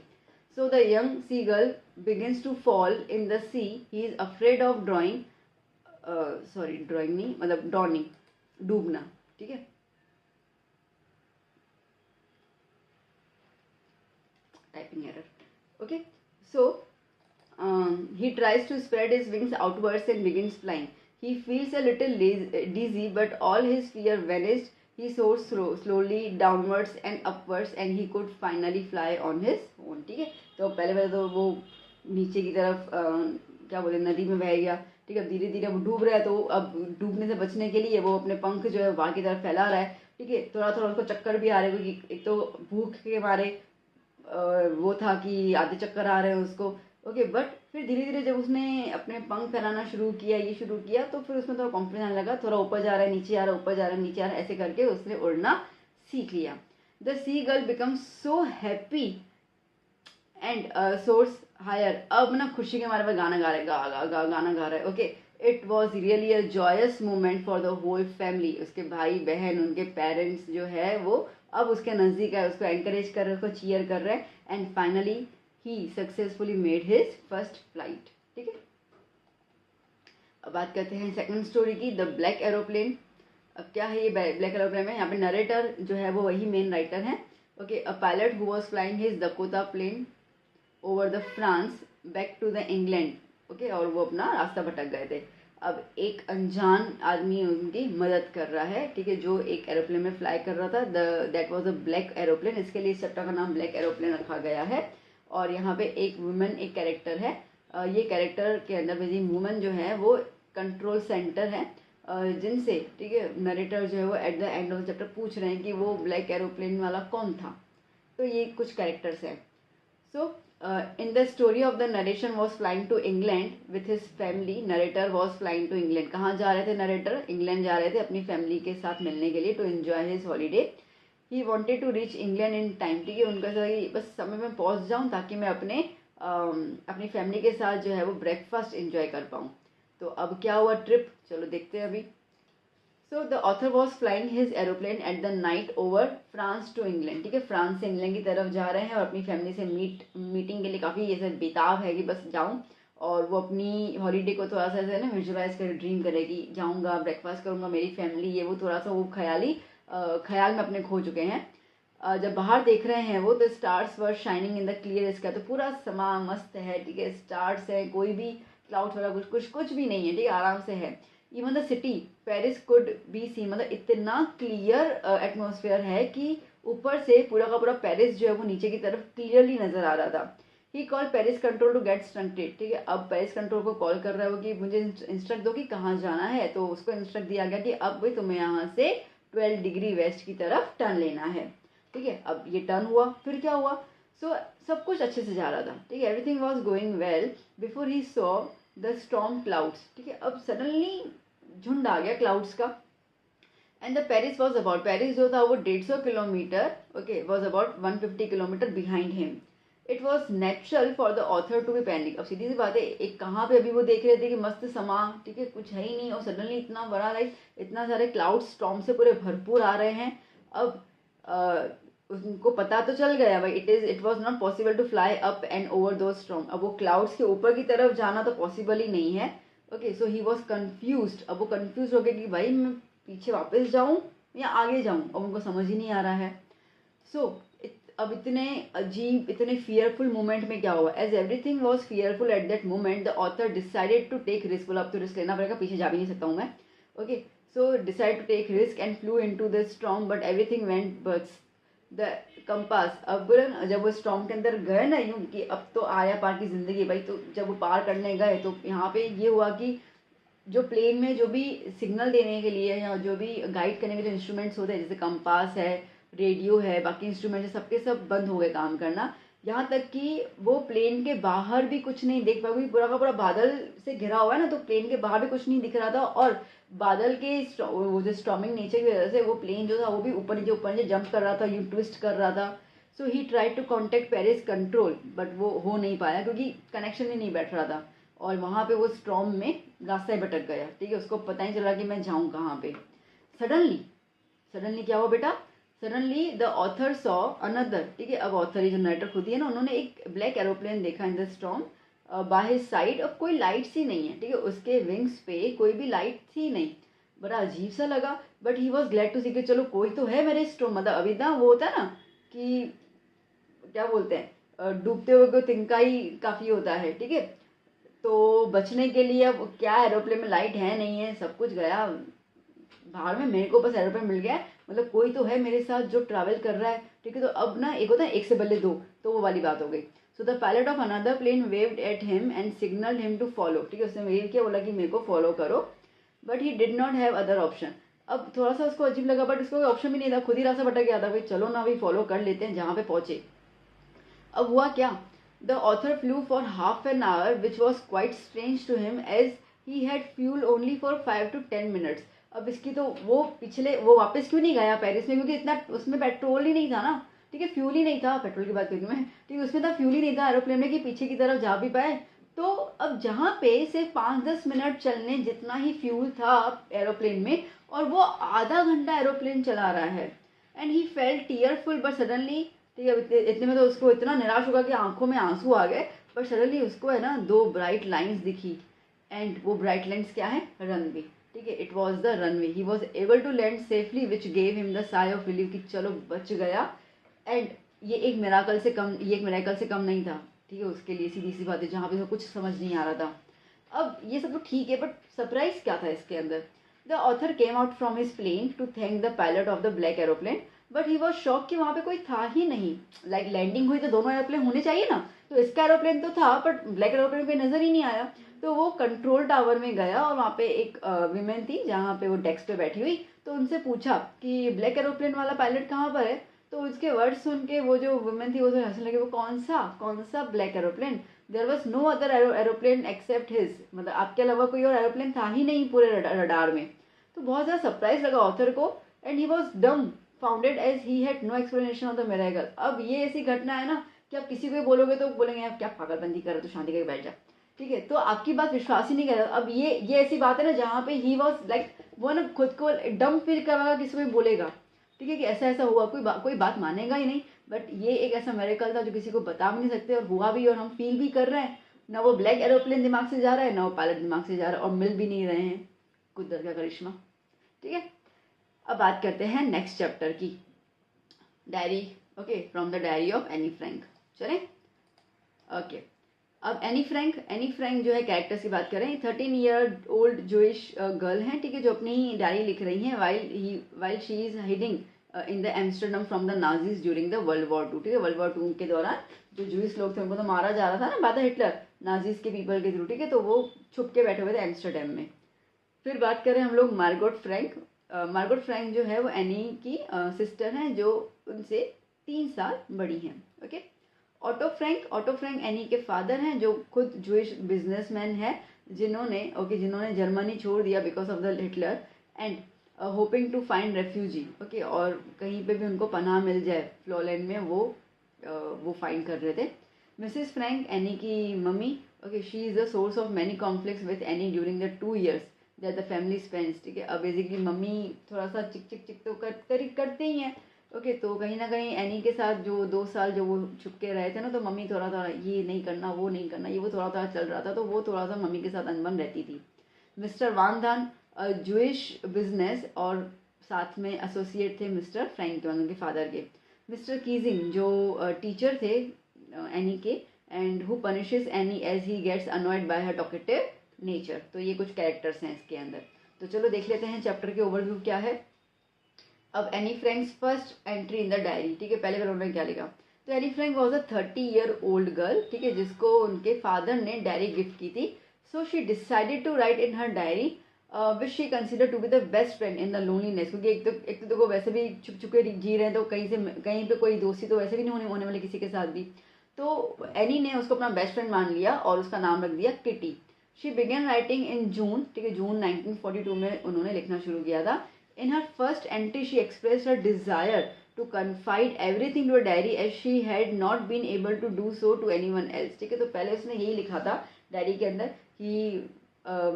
So the young seagull begins to fall in the sea, he is afraid of drawing, sorry drawing नहीं मतलब ड्रॉनिंग, डूबना, ठीक है, typing error. Okay, so he tries to spread his wings outwards and begins flying. He feels a little dizzy, but all his fear vanished. He soared slowly downwards and upwards, and he could finally fly on his own. ठीक है, तो पहले तो वो नीचे की तरफ क्या बोले नदी में बह गया, ठीक है। धीरे धीरे वो डूब रहा है, तो अब डूबने से बचने के लिए वो अपने पंख जो है बाहर की तरफ फैला रहा है, ठीक है। थोड़ा थोड़ा उसको चक्कर भी आ रहे हैं, क्योंकि एक तो भूख के मारे वो था कि आधे चक्कर आ रहे हैं उसको। ओके, बट फिर धीरे धीरे जब उसने अपने पंख फैलाना शुरू किया, ये शुरू किया, तो फिर उसमें थोड़ा कॉन्फिडेंस आने लगा, थोड़ा ऊपर जा रहा है नीचे आ रहा है, ऊपर जा रहा है नीचे आ रहा है, ऐसे करके उसने उड़ना सीख लिया। The seagull become so happy and soars higher, अब ना खुशी के मारे में गाना गा रहा है, गाना गा रहा है। Okay, it was really a joyous moment for the whole family, उसके भाई बहन उनके पेरेंट्स जो है वो अब उसके नज़दीक है, उसको एनकरेज कर रहे हैं, उसको चीयर कर रहे हैं, and finally he successfully made his first flight, ठीक है। अब बात करते हैं सेकंड स्टोरी की, द ब्लैक एरोप्लेन। अब क्या है ये ब्लैक एरोप्लेन में, यहाँ पे नरेटर जो है वो वही मेन राइटर है। Okay, a pilot who was flying his Dakota plane over the France back to the England, okay, और वो अपना रास्ता भटक गए थे। अब एक अनजान आदमी उनकी मदद कर रहा है, ठीक है, जो एक एरोप्लेन में फ्लाई कर रहा था, that was a black aeroplane, इसके लिए इस चैप्टर का नाम ब्लैक एरोप्लेन रखा गया है। और यहाँ पे एक वुमेन एक कैरेक्टर है, ये कैरेक्टर के अंदर में वुमेन जो है वो कंट्रोल सेंटर है, जिनसे, ठीक है, नरेटर जो है वो eight the end of the chapter पूछ रहे हैं कि वो ब्लैक एरोप्लेन वाला कौन था, तो ये कुछ कैरेक्टर्स हैं. So in the story of the narration was flying to England with his family. Narrator was flying to England. कहाँ जा रहे थे नरेटर? इंग्लैंड जा रहे थे अपनी फैमिली के साथ मिलने के लिए, to enjoy his holiday. He wanted to reach England in time. ठीक है, उनका सही बस समय में पहुँच जाऊँ ताकि मैं अपनी फैमिली के साथ जो है वो ब्रेकफास्ट इंजॉय कर पाऊँ. तो अब क्या हुआ ट्रिप, चलो देखते हैं अभी. So the author was flying his aeroplane at the night over France to England. ठीक है, फ्रांस से इंग्लैंड की तरफ जा रहे हैं और अपनी फैमिली से मीटिंग के लिए काफ़ी ऐसा बेताब है कि बस जाऊं. और वो अपनी हॉलीडे को थोड़ा सा ऐसे ना विजुअलाइज कर ड्रीम करे कि जाऊंगा, ब्रेकफास्ट करूंगा, मेरी फैमिली, ये वो थोड़ा सा वो ख्याल में अपने खो चुके हैं. जब बाहर देख रहे हैं वो, तो stars were shining in the clear sky. तो पूरा समा मस्त है, ठीक है, स्टार्स है, कोई भी क्लाउड्स वाला कुछ भी नहीं है, ठीक है, आराम से है. Even the city Paris could be see, मतलब इतना क्लियर एटमॉस्फेयर है कि ऊपर से पूरा का पूरा पेरिस जो है वो नीचे की तरफ क्लियरली नजर आ रहा था. He call Paris control to get instructed. ठीक है, अब पेरिस कंट्रोल को कॉल कर रहा है वो कि मुझे इंस्ट्रक्ट दो कि कहाँ जाना है. तो उसको इंस्ट्रक्ट दिया गया कि अब भाई तुम्हें यहाँ से 12 डिग्री वेस्ट की तरफ टर्न लेना है. ठीक है, अब ये टर्न हुआ, फिर क्या हुआ. सो सब कुछ अच्छे से जा रहा था, ठीक है, everything was going well before he saw the storm clouds. ठीक है, अब सडनली झुंड आ गया क्लाउड्स का. And the Paris was about, Paris जो था वो 150 kilometre, okay, was about 150 kilometre behind him. It was natural for the author to be panic. अब सीधी सी बात है, एक कहाँ पे अभी वो देख रहे थे कि मस्त समा, ठीक है, कुछ है ही नहीं, और सडनली इतना बड़ा लाइक इतना सारे क्लाउड स्टॉर्म से पूरे भरपूर आ रहे हैं. अब उनको पता तो चल गया भाई, it was not possible to fly up and over the storm. अब वो क्लाउड्स के ऊपर की तरफ जाना तो पॉसिबल ही नहीं है. Okay, so he was confuse. अब वो कन्फ्यूज हो गया कि भाई मैं पीछे वापस जाऊं या आगे जाऊं, अब उनको समझ ही नहीं आ रहा है. सो अब इतने अजीब, इतने फियरफुल मोमेंट में क्या हुआ. As everything was fearful at that moment, the author decided to take risk. बोला अब तो रिस्क लेना पड़ेगा, पीछे जा भी नहीं सकता हूँ मैं. Okay, so decide to take risk and flew into the storm, but everything went बट्स द कंपास. अब जब वो स्टॉर्म के अंदर गए ना, यूँ कि अब तो आया पार की जिंदगी भाई, तो जब वो पार करने गए तो यहाँ पे ये हुआ कि जो प्लेन में जो भी सिग्नल देने के लिए या जो भी गाइड करने के जो इंस्ट्रूमेंट्स होते हैं, जैसे कंपास है, रेडियो है, बाकी इंस्ट्रूमेंट्स है, सबके सब बंद हो गए काम करना. यहाँ तक कि वो प्लेन के बाहर भी कुछ नहीं देख पाए, पूरा का पूरा बादल से घिरा हुआ है ना, तो प्लेन के बाहर भी कुछ नहीं दिख रहा था. और बादल के वो जो स्टॉर्मिंग नेचर की वजह से वो प्लेन जो था वो भी ऊपर नीचे जंप कर रहा था, यू ट्विस्ट कर रहा था. So he try to contact Paris control, but वो हो नहीं पाया क्योंकि कनेक्शन ही नहीं बैठ रहा था. और वहाँ पे वो स्टॉर्म में रास्ता ही भटक गया. ठीक है, उसको पता ही चला कि मैं जाऊँ कहाँ पे. सडनली क्या हुआ बेटा, suddenly the author saw another. ठीक है, अब ऑथर जो नरेटर खुद ही है ना, उन्होंने एक ब्लैक एरोप्लेन देखा in the storm by his side. अब कोई लाइट्स ही नहीं है, ठीक है, उसके विंग्स पे कोई भी लाइट थी नहीं. बड़ा अजीब सा लगा, but he was glad to see कि चलो कोई तो है मेरे स्टॉर्म. मतलब अभी ना वो होता है ना कि क्या बोलते हैं, डूबते हुए को तिनका ही काफ़ी होता है. ठीक है, तो बचने के लिए अब क्या, एरोप्लेन में लाइट है नहीं है, सब कुछ गया बाहर में, मेरे को बस एरोप्लेन मिल गया, मतलब कोई तो है मेरे साथ जो ट्रैवल कर रहा है. ठीक है, तो अब ना एक होता है एक से बदले दो, तो वो वाली बात हो गई. So the pilot of another plane waved at him and signalled him to follow. ठीक है, उसने वेव किया, बोला कि मेरे को फॉलो करो, but he did not have other option. अब थोड़ा सा उसको अजीब लगा, बट उसको कोई ऑप्शन भी नहीं था, खुद ही रास्ता भटक गया था. भाई चलो ना, अभी फॉलो कर लेते हैं जहाँ पे पहुंचे. अब हुआ क्या, the author flew for half an hour, which was quite strange to him as he had fuel only for 5 to 10 minutes. अब इसकी तो वो वापस क्यों नहीं गया पेरिस में, क्योंकि इतना उसमें पेट्रोल ही नहीं था ना. ठीक है, फ्यूल ही नहीं था, पेट्रोल की बात करूँ मैं, ठीक है, उसमें था फ्यूल ही नहीं था एरोप्लेन में कि पीछे की तरफ जा भी पाए. तो अब जहाँ पे सिर्फ 5-10 मिनट चलने जितना ही फ्यूल था एरोप्लेन में, और वो आधा घंटा एरोप्लेन चला रहा है. And he felt tearful but suddenly. ठीक है, इतने में तो उसको इतना निराश होगा कि आंखों में आंसू आ गए. पर सडनली उसको है ना 2 ब्राइट लाइंस दिखी, एंड वो ब्राइट लाइंस क्या है, रनवे. ठीक है, it was the runway. He was able to land safely which gave him the sigh of relief कि चलो बच गया. एंड ये एक मिराकल से कम नहीं था. ठीक है, उसके लिए सीधी सी बात है, जहाँ पे उसको कुछ समझ नहीं आ रहा था. अब ये सब तो ठीक है, बट सरप्राइज क्या था इसके अंदर. The author came out from his plane to thank the pilot of the black aeroplane, but he was shock कि वहाँ पे कोई था ही नहीं. लाइक लैंडिंग हुई तो दोनों एरोप्लेन होने चाहिए ना, तो इसका एरोप्लेन तो था बट ब्लैक एरोप्लेन कोई नजर ही नहीं आया. तो वो कंट्रोल टावर में गया और वहाँ पे एक विमेन थी जहाँ पे वो डेस्क पे बैठी हुई, तो उनसे पूछा कि ब्लैक एरोप्लेन वाला पायलट कहाँ पर है. तो उसके वर्ड सुन के वो जो वुमेन थी वो तो हंसने लगी, वो कौन सा black aeroplane, there was no other aeroplane except his, मतलब आपके अलावा कोई और एरोप्लेन था ही नहीं पूरे रडार में। तो बहुत ज़्यादा सरप्राइज लगा ऑथर को, and he was dumbfounded as he had no explanation of the miracle. अब ये ऐसी घटना है ना कि आप किसी को भी बोलोगे तो बोलेंगे आप क्या पागलबंदी कर रहे हो, तो शांति करके बैठ जा, ठीक है, तो आपकी बात विश्वास ही नहीं करेगा। अब ये ऐसी बात है ना जहाँ पे ही वॉज लाइक वो ना खुद को डम फील करवाएगा, किसी को भी बोलेगा, ठीक है, कि ऐसा ऐसा हुआ, कोई बात मानेगा ही नहीं। बट ये एक ऐसा मेरेकल था जो किसी को बता भी नहीं सकते, और हुआ भी, और हम फील भी कर रहे हैं। ना वो ब्लैक एरोप्लेन दिमाग से जा रहा है, ना वो पायलट दिमाग से जा रहा है, और मिल भी नहीं रहे हैं, कुदरत का करिश्मा, ठीक है। अब बात करते हैं नेक्स्ट चैप्टर की, diary, okay, from the diary of Anne Frank. चलें, ओके। अब एनी फ्रैंक जो है कैरेक्टर्स की बात करें, 13 ईयर ओल्ड जूइश गर्ल हैं, ठीक है, जो अपनी डायरी लिख रही हैं while she is heading in the Amsterdam from the Nazis during the world war 2, ठीक है, वर्ल्ड वॉर 2 के दौरान जो जूइश लोग थे उनको तो मारा जा रहा था ना बाद हिटलर नाजीज के पीपल के थ्रू, ठीक है, तो वो छुप के बैठे हुए थे एम्स्टरडम में। फिर बात करें हम लोग मार्गोट फ्रैंक जो है वो एनी की सिस्टर हैं, जो उनसे 3 साल बड़ी हैं, ओके। ऑटो फ्रैंक एनी के फादर हैं, जो खुद जूइश बिजनेसमैन है, जिन्होंने जर्मनी छोड़ दिया because of the Hitler, and hoping to find refugee, okay, और कहीं पे भी उनको पनाह मिल जाए फ्लोलैंड में, वो फाइंड कर रहे थे। मिसेस फ्रैंक एनी की mummy, okay, she is the source of many conflicts with any during the 2 years that the family spends, ठीक है। अब बेसिकली मम्मी थोड़ा सा चिक तो करते ही हैं, ओके, तो कहीं ना कहीं एनी के साथ जो 2 साल जो वो छुप के रहे थे ना, तो मम्मी थोड़ा ये नहीं करना वो नहीं करना, ये वो थोड़ा चल रहा था, तो वो थोड़ा सा मम्मी के साथ अनबन रहती थी। मिस्टर वान धान जूइश बिजनेस, और साथ में एसोसिएट थे मिस्टर फ्रैंक के, उनके फादर के। मिस्टर कीजिंग जो टीचर थे एनी के, and who punishes Anne as he gets annoyed by her talkative nature. तो ये कुछ कैरेक्टर्स हैं इसके अंदर। तो चलो देख लेते हैं चैप्टर के ओवरव्यू क्या है। अब any Franks first entry in the diary, ठीक है, पहले बार उन्होंने क्या लिखा, तो Anne Frank was a 30 year old girl, ठीक है, जिसको उनके फादर ने डायरी गिफ्ट की थी। So she decided to write in her diary which she consider to be the best friend in the loneliness, क्योंकि एक तो देखो वैसे भी छुप के जी रहे हैं, तो कहीं पे कोई दोस्ती तो वैसे भी नहीं होने वाले किसी के साथ भी। तो एनी ने उसको अपना बेस्ट फ्रेंड मान लिया और उसका नाम रख दिया Kitty. She began writing in June, ठीक है, जून 1942 में उन्होंने लिखना शुरू किया था। In her first entry, she expressed her desire to confide everything to a diary as she had not been able to do so to anyone else, ठीक है। तो पहले उसने यही लिखा था डायरी के अंदर कि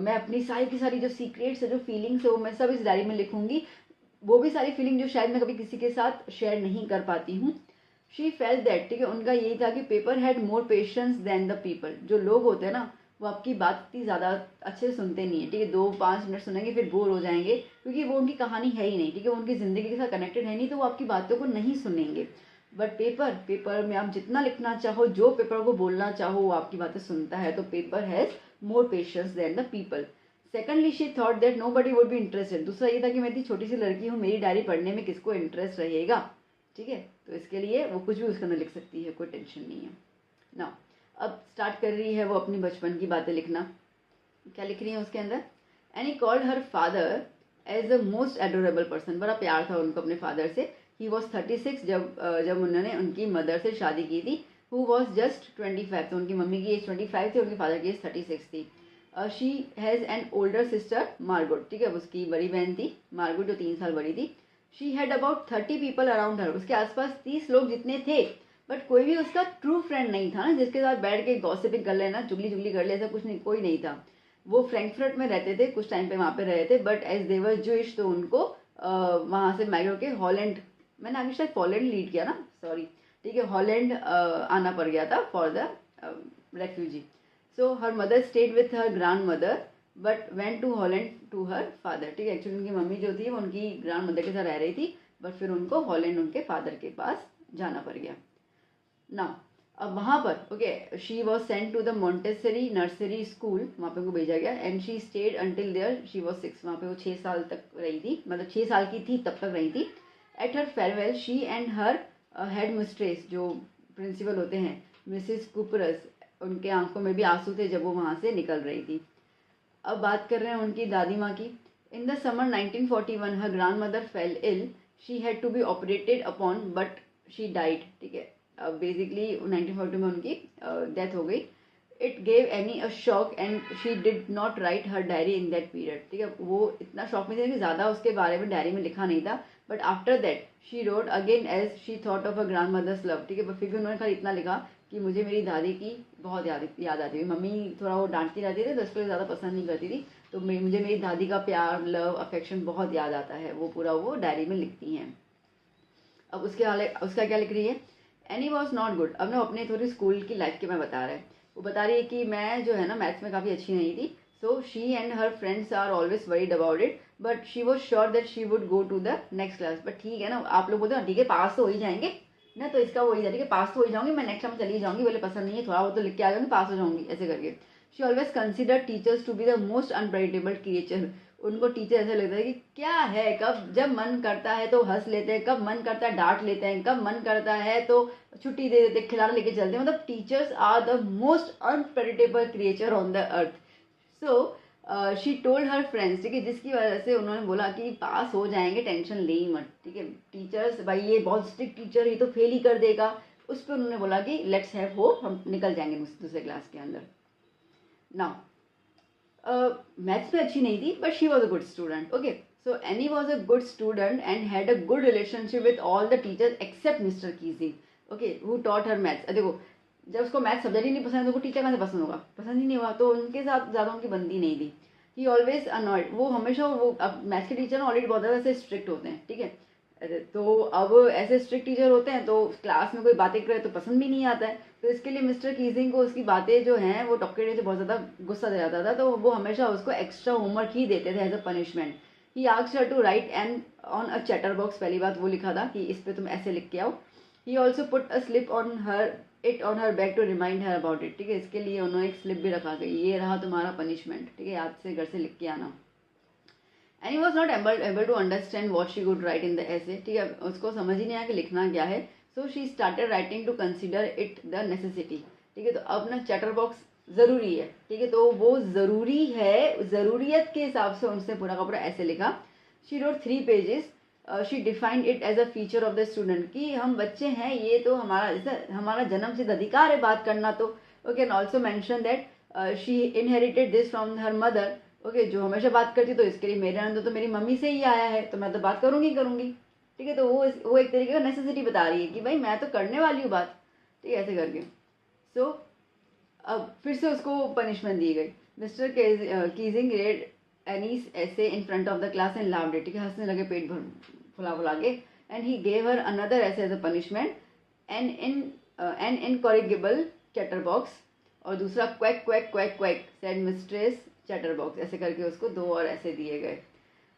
मैं अपनी सारी की सारी जो सीक्रेट्स है, जो फीलिंग्स है, वो मैं सब इस डायरी में लिखूंगी, वो भी सारी फीलिंग जो शायद मैं कभी किसी के साथ शेयर नहीं कर पाती हूँ। शी फेल्ट दैट, ठीक है, उनका यही था कि paper had more patience than the people. जो लोग होते हैं ना वो आपकी बात इतनी ज़्यादा अच्छे से सुनते नहीं है, ठीक है, 2-5 मिनट सुनेंगे फिर बोर हो जाएंगे, क्योंकि वो उनकी कहानी है ही नहीं, ठीक है, वो उनकी ज़िंदगी के साथ कनेक्टेड है नहीं, तो वो आपकी बातों को नहीं सुनेंगे। बट पेपर में आप जितना लिखना चाहो, जो पेपर को बोलना चाहो, वो आपकी बातें सुनता है। तो paper has more patience than the people. Secondly she thought that nobody would be interested. दूसरा ये था कि मैं इतनी छोटी सी लड़की हूँ, मेरी डायरी पढ़ने में किसको इंटरेस्ट रहेगा, ठीक है, तो इसके लिए वो कुछ भी उसके अंदर लिख सकती है, कोई टेंशन नहीं है ना। अब स्टार्ट कर रही है वो अपनी बचपन की बातें लिखना। क्या लिख रही है उसके अंदर, Anne called her father as the most adorable person. बड़ा प्यार था उनको अपने फादर से। ही वॉज 36 जब उन्होंने उनकी मदर से शादी की थी, हु वॉज जस्ट 25। तो उनकी मम्मी की एज 25 थी, उनके फादर की एज 36 थी। She has an older sister Margot, ठीक है, उसकी बड़ी बहन थी मार्गोट जो 3 साल बड़ी थी। She had about 30 people around her, उसके आसपास 30 लोग जितने थे, बट कोई भी उसका ट्रू फ्रेंड नहीं था ना, जिसके साथ बैठ के गॉसिपिंग कर लेना, चुगली कर ले, ऐसा कुछ नहीं, कोई नहीं था। वो फ्रैंकफर्ट में रहते थे, कुछ टाइम पे वहाँ पे रहे थे, but as they were Jewish, तो उनको वहाँ से माइग्रेट के हॉलैंड, मैंने आगे शायद पोलैंड लीड किया ना, सॉरी, ठीक है, हॉलैंड आना पड़ गया था for the refugee. So her mother stayed with her grandmother but went to Holland to her father, ठीक है, एक्चुअली उनकी मम्मी जो थी वो उनकी ग्रैंड मदर के साथ रह रही थी, बट फिर उनको हॉलैंड उनके फादर के पास जाना पड़ गया ना। अब वहाँ पर okay, she was sent to the Montessori nursery school, वहाँ पे उनको भेजा गया, and she stayed until there she was 6। वहाँ पे वो 6 साल तक रही थी, मतलब 6 साल की थी तब तक रही थी। At her farewell she and her head mistress, जो प्रिंसिपल होते हैं, मिसिस कुपरस, उनके आंखों में भी आंसू थे जब वो वहाँ से निकल रही थी। अब बात कर रहे हैं उनकी दादी माँ की। In the summer 1941 her grandmother fell ill, she had to be operated upon, but she died, ठीक है, बेसिकली 1942 में उनकी डेथ हो गई। It gave Anne a shock and she did not write her diary in that period, ठीक है, वो इतना शॉक में थी कि ज़्यादा उसके बारे में डायरी में लिखा नहीं था, but after that she wrote again as she thought of a grandmother's love, ठीक है, फिर भी उन्होंने खाली इतना लिखा कि मुझे मेरी दादी की बहुत याद आती है, मम्मी थोड़ा वो डांटती रहती थी तो इसको ज़्यादा पसंद नहीं करती थी, तो मुझे मेरी दादी का प्यार, लव, अफेक्शन बहुत याद आता है, वो पूरा वो डायरी में लिखती हैं। अब उसका क्या लिख रही है, एनी वॉज नॉट गुड। अब ना अपने थोड़ी स्कूल की लाइफ के मैं बता रहा है, वो बता रही है कि मैं जो है ना मैथ्स में काफ़ी अच्छी नहीं थी, so she and her friends are always worried about it, but she was sure that she would go to the next class. But ठीक है ना, आप लोग बोलते हो ना ठीक है पास तो हो ही जाएंगे ना, तो इसका वही था, ठीक है पास तो हो ही जाऊंगी, मैं नेक्स्ट टाइम चली जाऊंगी, बोले पसंद नहीं है, थोड़ा वो तो लिख के आ जाऊंगी, पास हो जाऊंगी, ऐसे करके। She always consider teachers to be the most unpredictable creature. उनको टीचर ऐसा लगता है कि क्या है, कब जब मन करता है तो हंस लेते हैं, कब मन करता है डांट लेते हैं, कब मन करता है तो छुट्टी दे देते, खिलाना लेके चलते हैं, मतलब teachers are the most unpredictable creature on the earth. So she told her friends, ठीक है, जिसकी वजह से उन्होंने बोला कि पास हो जाएंगे, टेंशन ले ही मत, ठीक है, टीचर्स भाई ये बहुत स्ट्रिक्ट टीचर, ये तो फेल ही कर देगा, उस पर उन्होंने बोला कि लेट्स हैव होप, हम निकल जाएंगे दूसरे क्लास के अंदर। नाउ मैथ्स में अच्छी नहीं थी, but she was a good student, okay, so Anne was a good student and had a good relationship with all the teachers except mister Keesing, okay, who taught her maths. देखो जब उसको maths subject ही नहीं पसंद है तो teacher कहाँ से पसंद होगा, पसंद ही नहीं हुआ, तो उनके साथ ज़्यादा उनकी बनती नहीं थी। ही ऑलवेज अनॉयड, वो हमेशा वो, अब मैथ्स के टीचर ऑलरेडी बहुत ज़्यादा ऐसे स्ट्रिक्ट होते हैं, ठीक है, तो अब ऐसे स्ट्रिक्ट टीचर होते हैं तो क्लास में कोई बातें करे तो पसंद भी नहीं आता है, तो इसके लिए मिस्टर कीजिंग को उसकी बातें जो हैं वो टॉक्केट से बहुत ज़्यादा गुस्सा दे जाता था, तो वो हमेशा उसको एक्स्ट्रा होमवर्क ही देते थे as a punishment. He asked her to write and on a chatterbox, पहली बात वो लिखा था कि इस पे तुम ऐसे लिख के आओ। He also put a slip on her bag to remind her about it, ठीक है, इसके लिए उन्होंने एक स्लिप भी रखा कि ये रहा तुम्हारा पनिशमेंट, ठीक है, याद से घर से लिख के आना। And he was not able to understand what she could write in the essay, ठीक है, उसको समझ ही नहीं आया कि लिखना क्या है, so she started writing to consider it the necessity, ठीक है, तो अब ना चैटर बॉक्स ज़रूरी है, ठीक है, तो वो ज़रूरी है, ज़रूरियत के हिसाब से उसने पूरा का पूरा ऐसे लिखा। She wrote 3 pages, she defined it as a feature of the student, कि हम बच्चे हैं, ये तो हमारा जैसे हमारा जन्म सिद्ध अधिकार है बात करना, तो okay, and also mention that she inherited this from her mother, okay, जो हमेशा बात करती, तो इसके लिए मेरे अंदर तो मेरी मम्मी से ही आया है, तो मैं तो बात करूंगी करूंगी, ठीक है, तो वो एक तरीके का नेसेसिटी बता रही है कि भाई मैं तो करने वाली हूँ बात, ठीक है, ऐसे करके। सो अब फिर से उसको पनिशमेंट दी गई। Mister Keesing read Anne's essay in front of the class and loud it, ठीक है, हंसने लगे पेट भर फुला फुला के, and he gave her another essay as a punishment an incorrigible chatter box, और दूसरा quack quack quack quack said mistress chatter box, ऐसे करके उसको 2 और ऐसे दिए गए।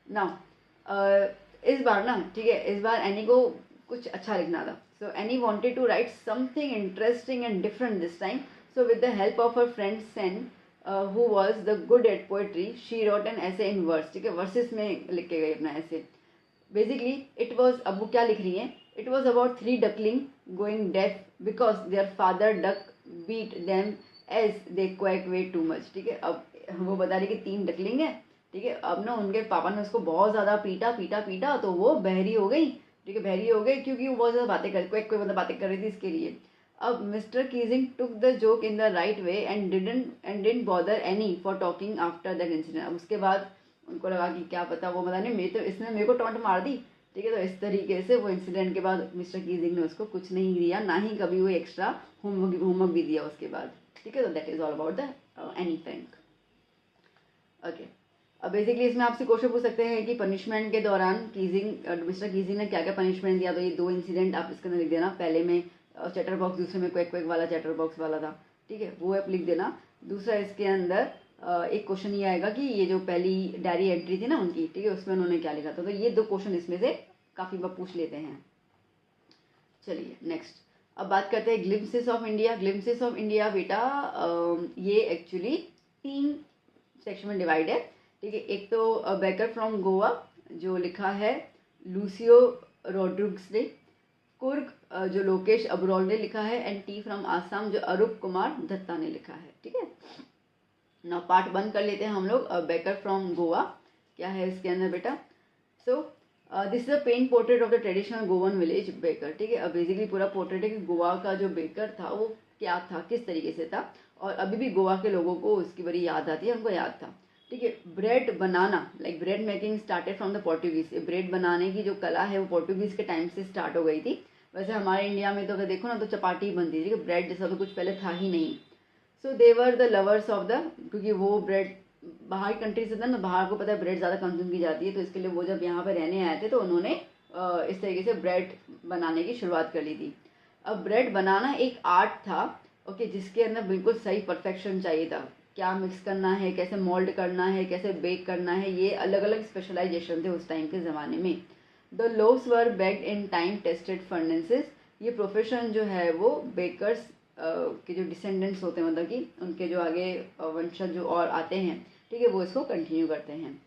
नाउ इस बार ना, ठीक है, इस बार एनी को कुछ अच्छा लिखना था, so Anne wanted to write something interesting and different this time, so with the help of her friend Sanne who was the good at poetry, she wrote an essay in verse, ठीक है, versus में लिख के गई अपना ऐसे। Basically it was, अब वो क्या लिख रही हैं, it was about 3 duckling going deaf because their father duck beat them as they quack way too much, ठीक है, अब वो बता रही कि 3 डकलिंग है, ठीक है, अब ना उनके पापा ने उसको बहुत ज़्यादा पीटा पीटा पीटा, तो वो बहरी हो गई, ठीक है, बहरी हो गई क्योंकि वो बहुत ज़्यादा बातें कर क्वैक क्वैक मतलब बातें कर रही थी, इसके लिए। अब mister Keesing took the joke in the right way and didn't bother any for talking after that incident. अब उसके बाद उनको लगा कि क्या पता वो पता नहीं इसने मेरे को टॉन्ट मार दी, ठीक है, तो इस तरीके से वो इंसिडेंट के बाद मिस्टर कीजिंग ने उसको कुछ नहीं दिया, ना ही कभी वो एक्स्ट्रा होमवर्क भी दिया उसके बाद, ठीक है, तो that is all about the Anne Frank, okay. अब बेसिकली इसमें आपसे क्वेश्चन पूछ सकते हैं कि पनिशमेंट के दौरान मिस्टर कीजिंग ने क्या क्या पनिशमेंट दिया, तो ये 2 इंसिडेंट आप इसके अंदर लिख देना, पहले में चैटर बॉक्स, दूसरे में क्वैक क्वैक वाला चैटर बॉक्स वाला था, ठीक है, वो आप लिख देना। दूसरा इसके अंदर एक क्वेश्चन ये आएगा कि ये जो पहली डायरी एंट्री थी ना उनकी, ठीक है, उसमें उन्होंने क्या लिखा था, तो ये 2 क्वेश्चन इसमें से काफ़ी बार पूछ लेते हैं। चलिए नेक्स्ट, अब बात करते हैं glimpses of India. Glimpses of India बेटा ये एक्चुअली 3 सेक्शन में डिवाइड है, ठीक है, एक तो बेकर फ्रॉम गोवा जो लिखा है लूसियो रोड्रिग्स ने, कुर्ग जो लोकेश अब्रोल ने लिखा है, एंड टी फ्रॉम आसाम जो अरूप कुमार दत्ता ने लिखा है, ठीक है। ना पार्ट 1 कर लेते हैं हम लोग, बेकर फ्रॉम गोवा क्या है इसके अंदर बेटा। So this is a pen portrait of the traditional Goan village baker, ठीक है। अब बेसिकली पूरा पोर्ट्रेट है कि गोवा का जो बेकर था वो क्या था, किस तरीके से था, और अभी भी गोवा के लोगों को उसकी बड़ी याद आती है, उनको याद था, ठीक है। Bread banana, like bread making started from the Portuguese. Bread बनाने की जो कला है वो पोर्टुगीज के टाइम से स्टार्ट हो गई थी। वैसे हमारे इंडिया में तो अगर देखो ना तो चपाटी बनती थी, ब्रेड जैसा तो कुछ पहले था ही नहीं। So they were the lovers of the, क्योंकि वो ब्रेड बाहर कंट्री से था ना, बाहर को पता है ब्रेड ज़्यादा कंज्यूम की जाती है, तो इसके लिए वो जब यहाँ पर रहने आए थे तो उन्होंने इस तरीके से ब्रेड बनाने की शुरुआत कर ली थी। अब ब्रेड बनाना एक आर्ट था, ओके, जिसके अंदर बिल्कुल सही परफेक्शन चाहिए था। क्या मिक्स करना है, कैसे मोल्ड करना है, कैसे बेक करना है, ये अलग अलग स्पेशलाइजेशन थे उस टाइम के ज़माने में। The loaves were baked in time tested furnaces. ये प्रोफेशन जो है वो बेकर्स के जो डिसेंडेंट्स होते हैं, मतलब कि उनके जो आगे वंशज जो और आते हैं, ठीक है, वो इसको कंटिन्यू करते हैं।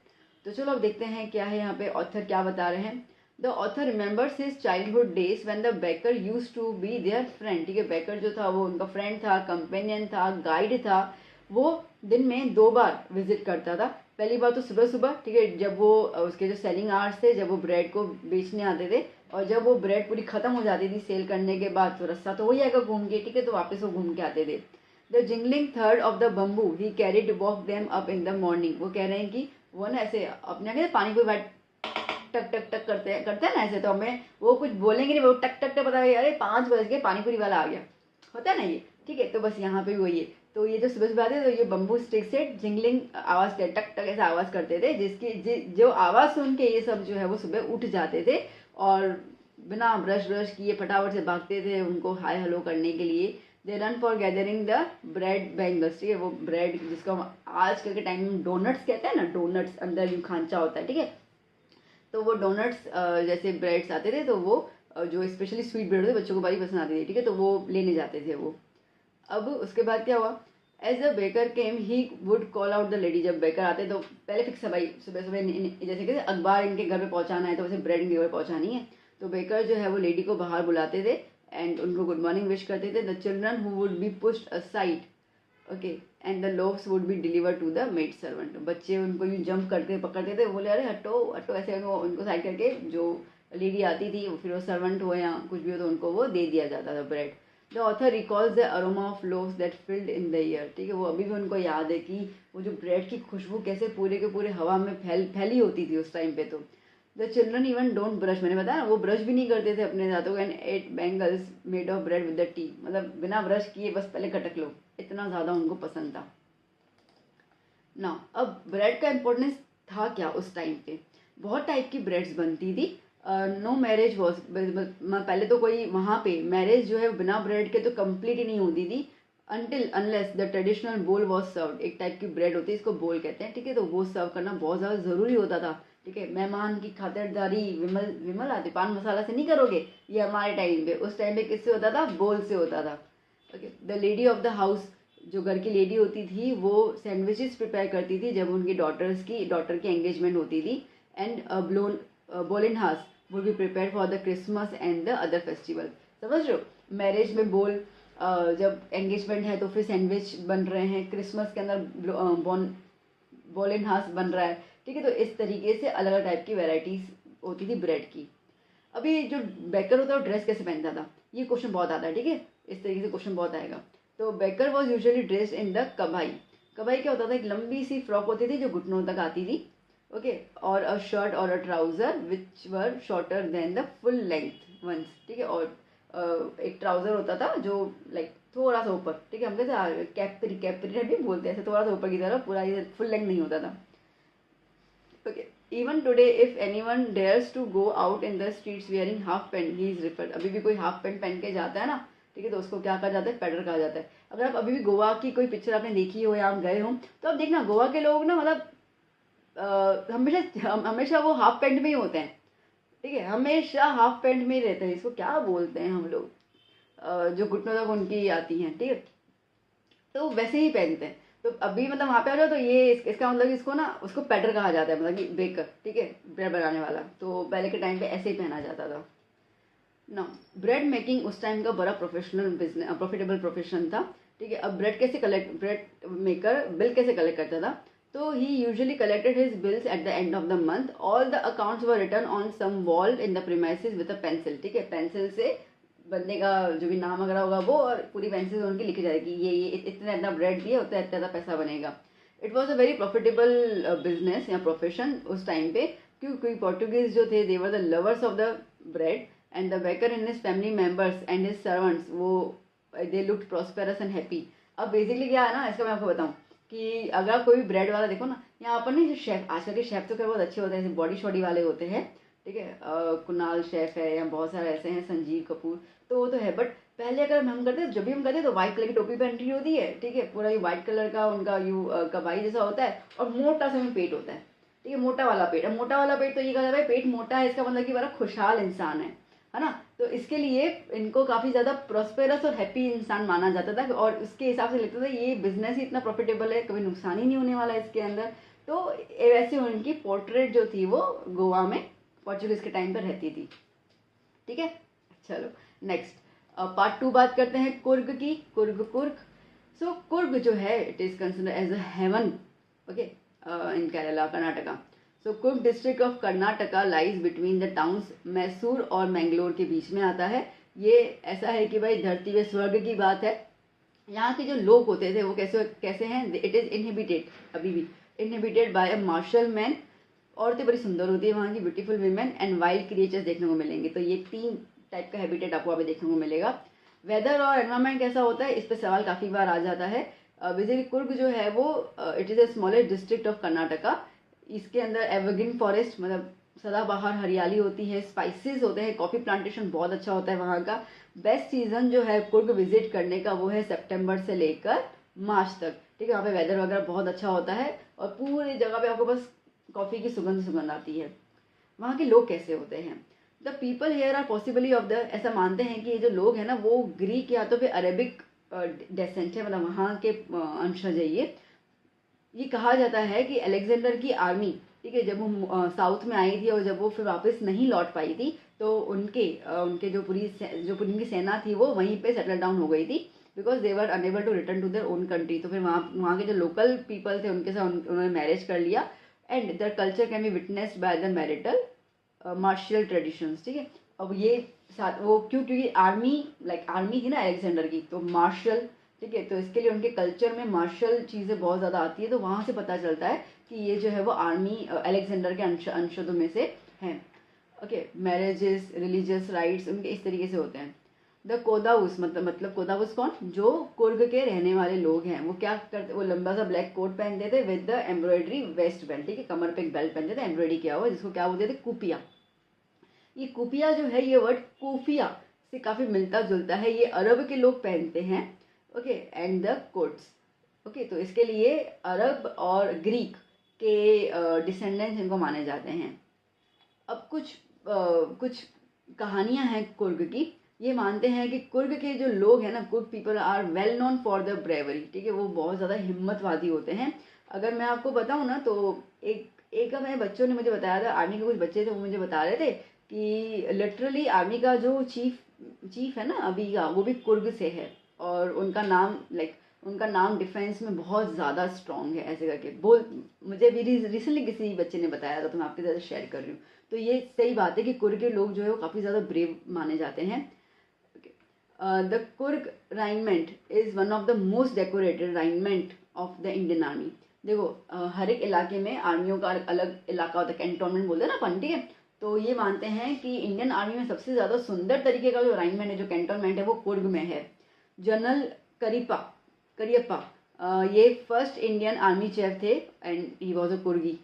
तो चलो अब देखते हैं क्या है यहाँ पे ऑथर क्या बता रहे हैं। The author remembers his childhood days when the baker used to be their friend, ठीक है। बेकर जो था वो उनका फ्रेंड था, कंपेनियन था, गाइड था। वो दिन में 2 बार विजिट करता था। पहली बार तो सुबह सुबह, ठीक है, जब वो उसके जो सेलिंग आवर्स थे, जब वो ब्रेड को बेचने आते थे, और जब वो ब्रेड पूरी ख़त्म हो जाती थी सेल करने के बाद, तो रास्ता तो वही आएगा घूम के, ठीक है, तो वापस वो घूम के आते थे। The jingling third of the bamboo he carried walk them up in the morning. वो कह रहे हैं कि वो ना ऐसे अपने आगे पानी को टक टक टक करते हैं ना ऐसे, तो हमें वो कुछ बोलेंगे नहीं, वो टक टक टक, पता है अरे 5 बज गए, पानी पूरी वाला आ गया, होता है ना ये, ठीक है। तो बस यहाँ पे भी वही है। तो ये जो सुबह सुबह आते थे तो ये बम्बू स्टिक से जिंगलिंग आवाज़ के टक टक ऐसे आवाज़ करते थे, जो आवाज़ सुन के ये सब जो है वो सुबह उठ जाते थे, और बिना ब्रश ब्रश किए फटाफट से भागते थे उनको हाय हेलो करने के लिए। They run for gathering the bread bangles, ठीक है, वो ब्रेड जिसको हम आजकल के टाइम में डोनट्स कहते हैं ना, डोनट्स अंदर यूँ खांचा होता है, ठीक है। तो वो डोनट्स जैसे ब्रेड्स आते थे, तो वो जो स्पेशली स्वीट ब्रेड होते बच्चों को बड़ी पसंद आती थी, ठीक है, तो वो लेने जाते थे वो। अब उसके बाद क्या हुआ, as the baker came he would call out the lady. जब बेकर आते तो पहले फिक्स है भाई, सुबह सुबह जैसे कि अखबार इनके घर पे पहुंचाना है, तो वैसे ब्रेड इनके घर पहुंचानी है, तो बेकर जो है वो लेडी को बाहर बुलाते थे एंड उनको गुड मॉर्निंग विश करते थे। The children who would be pushed aside, okay, and the loaves would be deliver to the maid servant. बच्चे उनको यूँ जंप करके पकड़ते थे, बोले अरे हटो हटो, ऐसे उनको साइड करके जो लेडी आती थी, फिर वो सर्वेंट हो या कुछ भी हो तो उनको वो दे दिया जाता था bread. The author recalls the aroma of loaves that filled in the year, ठीक है, वो अभी भी उनको याद है कि वो जो ब्रेड की खुशबू कैसे पूरे के पूरे हवा में फैली होती थी उस टाइम पे। तो the children even don't brush, मैंने बताया ना वो ब्रश भी नहीं करते थे अपने दांतों, and ate bangles made of bread with the tea, मतलब बिना ब्रश किए बस पहले कटक लो, इतना ज़्यादा उनको पसंद था ना। अब ब्रेड का इम्पोर्टेंस था क्या उस टाइम पे, बहुत टाइप की ब्रेड्स बनती थी। नो मैरिज वॉज, पहले तो कोई वहाँ पे मैरिज जो है बिना ब्रेड के तो कंप्लीट ही नहीं होती थी, अनटिल अनलेस द ट्रेडिशनल बोल वॉज सर्व्ड। एक टाइप की ब्रेड होती है, इसको बोल कहते हैं, ठीक है, तो वो सर्व करना बहुत ज़्यादा ज़रूरी होता था, ठीक है। मेहमान की खातिरदारी विमल विमल आते पान मसाला से नहीं करोगे, ये हमारे टाइम पे, उस टाइम पे किससे होता था, बोल से होता था, okay. The lady of the house, जो घर की लेडी होती थी, वो सैंडविचेस प्रिपेयर करती थी जब उनकी डॉटर की एंगेजमेंट होती थी, and Boolean house would be prepare for the Christmas and the other festival. समझ रहे हो, मैरिज में बोल, जब एंगेजमेंट है तो फिर सैंडविच बन रहे हैं, क्रिसमस के अंदर बोलिन हाउस बन रहा है, ठीक है। तो इस तरीके से अलग अलग टाइप की वेराइटीज होती थी ब्रेड की। अभी जो बेकर होता है वो ड्रेस कैसे पहनता था, ये क्वेश्चन बहुत आता है, ठीक है, इस तरीके से क्वेश्चन बहुत आएगा। तो baker was usually dressed in the कबाई। कबाई क्या होता था, एक लंबी सी फ्रॉक होती थी जो घुटनों तक आती थी, ओके, और अ शर्ट और a trouser which were shorter than the full length ones, ठीक है, और एक ट्राउजर होता था जो लाइक थोड़ा सा ऊपर, ठीक है, हम कैसे कैपरी भी बोलते हैं, ऐसे थोड़ा सा ऊपर की तरफ, पूरा ये फुल लेंथ नहीं होता था, okay. Even today if anyone dares to go out in the streets wearing half pant he is referred. अभी भी कोई हाफ पैंट पहन के जाता है ना, ठीक है, तो उसको क्या कहा जाता है, पैडर कहा जाता है। अगर आप अभी भी गोवा की कोई पिक्चर आपने देखी हो या आप गए हो तो आप देखना गोवा के लोग ना, मतलब हमेशा वो हाफ पैंट में ही होते हैं, ठीक है, हमेशा हाफ पैंट में ही रहते हैं। इसको क्या बोलते हैं हम लोग, जो घुटनों तक उनकी आती हैं, ठीक है, तो वैसे ही पहनते हैं। तो अभी मतलब वहाँ पे आ जाओ तो ये इसका मतलब इसको ना उसको पैडर कहा जाता है, मतलब कि बेकर, ठीक है, ब्रेड बनाने वाला। तो पहले के टाइम पे ऐसे ही पहना जाता था ना। ब्रेड मेकिंग उस टाइम का बड़ा प्रोफेशनल बिजनेस, प्रॉफिटेबल प्रोफेशन था, ठीक है। अब ब्रेड मेकर बिल कैसे कलेक्ट करता था, तो he usually collected his bills at the end of the month. All the accounts were written on some wall in the premises with a pencil. ठीक है, पेंसिल से बंदे का जो भी नाम वगैरह होगा वो, और पूरी पेंसिल से उनकी लिखी जाएगी ये इतना इतना ब्रेड दिया, उतना इतना पैसा बनेगा. It was a very profitable business या प्रोफेशन उस टाइम पे, क्योंकि पोर्टुगीज जो थे they were the lovers of the bread, and the baker and his family members and his servants वो they looked prosperous and happy. अब basically क्या है ना, इसका मैं आपको बताऊँ कि अगर कोई भी ब्रेड वाला देखो ना, यहाँ पर नहीं, जो शेफ आजकल के शेफ तो क्या बहुत अच्छे होते हैं, जैसे बॉडी शॉडी वाले होते हैं. ठीक है, कुणाल शेफ है या बहुत सारे ऐसे हैं, संजीव कपूर, तो वो तो है. बट पहले अगर हम करते, जब भी हम करते तो व्हाइट कलर की टोपी पहनी होती है. ठीक है, पूरा ये व्हाइट कलर का उनका यू कबाई जैसा होता है, और मोटा सा में पेट होता है. ठीक है, मोटा वाला पेट. अब मोटा वाला पेट तो ये कहा जाता है पेट मोटा है, इसका मतलब कि बड़ा खुशहाल इंसान है ना. तो इसके लिए इनको काफ़ी ज़्यादा प्रॉस्पेरस और हैप्पी इंसान माना जाता था, और उसके हिसाब से लगता था ये बिजनेस ही इतना प्रॉफिटेबल है, कभी नुकसान ही नहीं होने वाला है इसके अंदर. तो वैसे उनकी पोर्ट्रेट जो थी वो गोवा में पोर्चुगीज के टाइम पर रहती थी. ठीक है, चलो नेक्स्ट पार्ट 2 बात करते हैं कुर्ग की. कुर्ग. सो कुर्ग जो है it is considered as a heaven, okay, in Kerala, Karnataka. So Coorg district of Karnataka lies between the towns Mysore और मैंगलोर के बीच में आता है. ये ऐसा है कि भाई धरती में स्वर्ग की बात है. यहाँ के जो लोग होते थे वो कैसे हैं, इट इज़ इनहिबिटेड, अभी भी inhibited by a martial man. औरतें बड़ी सुंदर होती है वहाँ की, beautiful women and wild creatures देखने को मिलेंगे. तो ये 3 टाइप का हैबिटेट आपको अभी देखने को मिलेगा. वेदर और एनवायरनमेंट कैसा होता है, इस पर सवाल काफ़ी बार आ जाता है. बेसिकली कुर्ग जो है वो it is a smallest district of Karnataka. इसके अंदर एवरग्रीन फॉरेस्ट, मतलब सदाबहार हरियाली होती है, स्पाइसेस होते हैं, कॉफ़ी प्लांटेशन बहुत अच्छा होता है वहाँ का. बेस्ट सीज़न जो है कुर्ग विजिट करने का वो है सितंबर से लेकर मार्च तक. ठीक है, वहाँ पे वेदर वगैरह बहुत अच्छा होता है, और पूरी जगह पे आपको बस कॉफ़ी की सुगंध आती है. वहाँ के लोग कैसे होते हैं, the people here are possibly of the, ऐसा मानते हैं कि ये जो लोग हैं ना वो ग्रीक या तो फिर अरेबिक डेसेंट है, मतलब वहाँ के अंशज है. ये कहा जाता है कि अलेक्जेंडर की आर्मी, ठीक है, जब वो साउथ में आई थी और जब वो फिर वापस नहीं लौट पाई थी, तो उनके जो उनकी सेना थी वो वहीं पे सेटल डाउन हो गई थी, because they were unable to return to their own country. तो फिर वहाँ के जो लोकल पीपल थे उनके साथ उन्होंने मैरिज कर लिया, and their culture can be witnessed by the marital martial traditions. ठीक है, अब ये साथ वो क्योंकि आर्मी थी ना अलेक्जेंडर की, तो मार्शल. ठीक है, तो इसके लिए उनके कल्चर में मार्शल चीज़ें बहुत ज़्यादा आती है, तो वहाँ से पता चलता है कि ये जो है वो आर्मी अलेक्जेंडर के अंशों में से हैं. ओके, मैरिजेस, रिलीजियस राइट्स उनके इस तरीके से होते हैं. द कोदाउस मतलब कोदाउस कौन, जो कुर्ग के रहने वाले लोग हैं, वो क्या करते, वो लंबा सा ब्लैक कोट पहनते थे with the embroidery waste belt. ठीक है, कमर पे एक बेल्ट पहनते थे, एम्ब्रॉयडरी किया हुआ, जिसको क्या बोलते थे, कुपिया. ये कुपिया जो है, ये वर्ड कोफिया से काफ़ी मिलता जुलता है. ये अरब के लोग पहनते हैं. Okay, and the quotes. Okay, तो इसके लिए अरब और ग्रीक के डिसेंडेंट्स इनको माने जाते हैं. अब कुछ कहानियां हैं कुर्ग की. ये मानते हैं कि कुर्ग के जो लोग हैं ना, Coorg people are well known for the bravery. ठीक है, वो बहुत ज़्यादा हिम्मतवादी होते हैं. अगर मैं आपको बताऊं ना, तो एक मेरे बच्चों ने मुझे बताया था, आर्मी के कुछ बच्चे थे, वो मुझे बता रहे थे कि लिटरली आर्मी का जो चीफ है ना अभी का, वो भी कुर्ग से है, और उनका नाम डिफेंस में बहुत ज़्यादा स्ट्रॉन्ग है, ऐसे करके बोल. मुझे भी रिसेंटली किसी बच्चे ने बताया था, तो मैं आपके साथ शेयर कर रही हूँ. तो ये सही बात है कि कुर्ग के लोग जो है वो काफ़ी ज़्यादा ब्रेव माने जाते हैं. The Coorg regiment is one of the most decorated regiment of the Indian army. देखो हर एक इलाके में आर्मियों का अलग इलाका होता है, कैंटोनमेंट बोलते हैं ना अपन. ठीक है, तो ये मानते हैं कि इंडियन आर्मी में सबसे ज़्यादा सुंदर तरीके का जो राइनमेंट है, जो कैंटोनमेंट है, वो कुर्ग में है. जनरल करियप्पा ये फर्स्ट इंडियन आर्मी चीफ थे, एंड ही वॉज अ कुर्गी,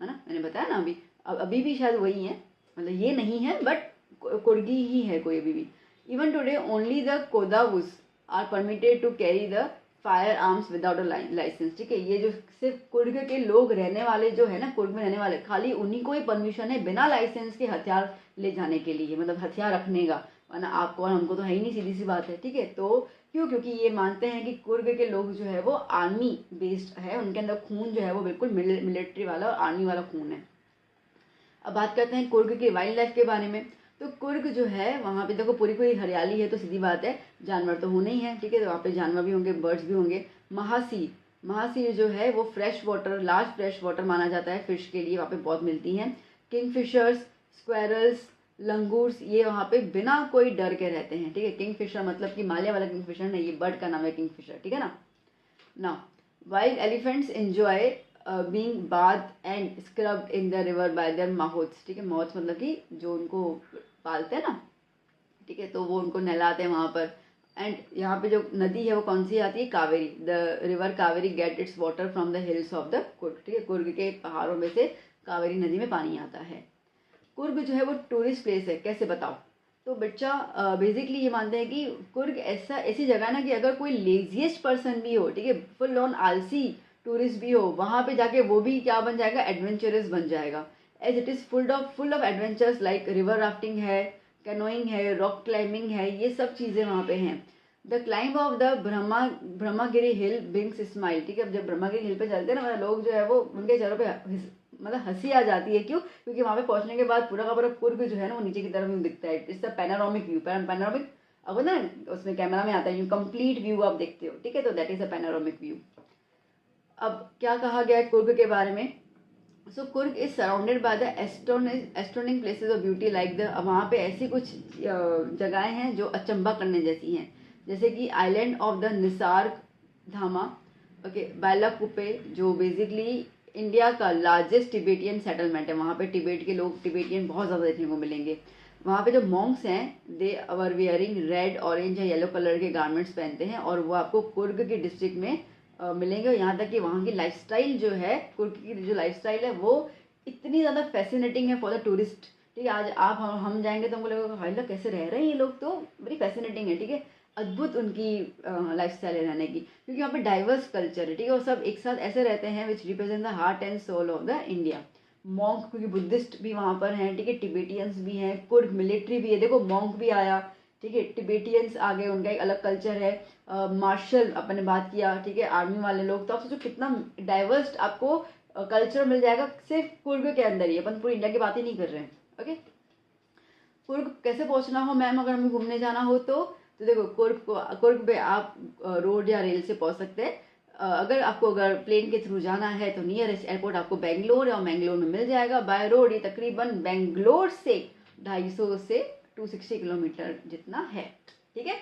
है ना, मैंने बताया ना. अभी भी शायद वही है, मतलब ये नहीं है, बट कुर्गी ही है कोई अभी भी. Even today only the Kodavas are permitted to carry the fire arms without a licence. ठीक है, ये जो सिर्फ कुर्ग के लोग रहने वाले जो है ना, कुर्ग में रहने वाले, खाली उन्हीं को ही परमिशन है बिना लाइसेंस के हथियार ले जाने के लिए, मतलब हथियार रखने का, वरना आपको और हमको तो है ही नहीं, सीधी सी बात है. ठीक है, तो क्योंकि ये मानते हैं कि कुर्ग के लोग जो है वो आर्मी बेस्ड है, उनके अंदर खून जो है वो बिल्कुल मिलिट्री वाला और आर्मी वाला खून है. अब बात करते हैं कुर्ग की वाइल्ड लाइफ के बारे में. तो कुर्ग जो है वहाँ पे देखो पूरी हरियाली है, तो सीधी बात है जानवर तो होने ही है. ठीक है, तो वहाँ पे जानवर भी होंगे, बर्ड्स भी होंगे. महासीर जो है वो fresh water, large fresh water माना जाता है फिश के लिए, वहाँ पे बहुत मिलती हैं। किंगफिशर्स, स्क्वेरल्स, लंगूर्स, ये वहाँ पे बिना कोई डर के रहते हैं, ठीक है। किंगफिशर मतलब कि मालिया वाला किंगफिशर नहीं, ये बर्ड का नाम है किंगफिशर, ठीक है ना। Now wild elephants enjoy being bath and scrubbed in the river by their mouths, ठीक है। माउथ्स मतलब कि जो उनको पालते हैं ना, ठीक है, तो वो उनको नहलाते हैं वहाँ पर। एंड यहाँ पे जो नदी है वो कौन सी आती है, Kaveri. The river Kaveri get its water from the hills of the Coorg, ठीक है। कुर्ग के पहाड़ों में से कावेरी नदी में पानी आता है। कुर्ग जो है वो टूरिस्ट प्लेस है, कैसे बताओ। तो बच्चा बेसिकली ये मानते हैं कि कुर्ग ऐसी जगह है ना कि अगर कोई लेजिएस्ट पर्सन भी हो, ठीक है, फुल ऑन आलसी टूरिस्ट भी हो, वहाँ पे जाके वो भी क्या बन जाएगा, एडवेंचरस बन जाएगा। As it is full of adventures like river rafting है, कैनोइंग है, रॉक क्लाइंबिंग है, ये सब चीज़ें वहाँ पे हैं। The climb of the Brahmagiri hill brings smile, ठीक है। जब ब्रह्मागिरी हिल पे चलते हैं ना, मतलब लोग जो है वो उनके चेहरों पे मतलब हंसी आ जाती है। क्यों? क्योंकि वहाँ पे पहुँचने के बाद पूरा का पूरा कुर्ग जो है ना वो नीचे की तरफ व्यू दिखता है। It's a panoramic view. Panoramic अब ना उसमें कैमरा में आता है, यू कंप्लीट व्यू आप देखते हो, ठीक है। तो that is a panoramic view. अब क्या कहा गया है कुर्ग के बारे में। So Coorg is surrounded by the astonishing places of beauty like the, वहाँ पे ऐसी कुछ जगहें हैं जो अचंबा करने जैसी हैं, जैसे कि आइलैंड ऑफ द निसार्ग धामा, ओके, बैलाकुप्पे जो बेसिकली इंडिया का लार्जेस्ट टिबेटियन सेटलमेंट है। वहाँ पे टिबेट के लोग, टिबेटियन बहुत ज़्यादा देखने को मिलेंगे। वहाँ पे जो मॉन्क्स हैं they are wearing red, orange या येलो कलर के गारमेंट्स पहनते हैं, और वो आपको कुर्ग के डिस्ट्रिक्ट में मिलेंगे। और यहाँ तक कि वहाँ की लाइफस्टाइल जो है, कुर्ग की जो लाइफस्टाइल है वो इतनी ज़्यादा फैसिनेटिंग है फॉर द टूरिस्ट, ठीक है। आज आप हम जाएंगे तो हमको लगेगा हाय लोग कैसे रह रहे हैं ये लोग, तो बड़ी फैसिनेटिंग है, ठीक है। अद्भुत उनकी लाइफस्टाइल है रहने की, क्योंकि यहाँ पे डाइवर्स कल्चर है, ठीक है। और सब एक साथ ऐसे रहते हैं which represent the heart and soul of the India. Monk, क्योंकि बुद्धिस्ट भी वहाँ पर हैं, ठीक है, टिबेटियंस भी हैं, कुर्ग मिलिट्री भी है, देखो मॉन्क भी आया, ठीक है, टिबेटियंस आ गए, उनका एक अलग कल्चर है। मार्शल अपन ने बात किया, ठीक है, आर्मी वाले लोग। तो आप सोचो कितना डाइवर्स आपको कल्चर मिल जाएगा सिर्फ कुर्ग के अंदर ही। अपन पूरी इंडिया की बात ही नहीं कर रहे हैं, ओके। कुर्ग कैसे पहुंचना हो मैम, अगर हमें घूमने जाना हो तो देखो कुर्ग पे आप रोड या रेल से पहुंच सकते हैं। अगर प्लेन के थ्रू जाना है तो नियरेस्ट एयरपोर्ट आपको बेंगलोर है, और बेंगलोर में मिल जाएगा। बाय रोड ये तकरीबन बेंगलोर से 250 से 260 किलोमीटर जितना है, ठीक है।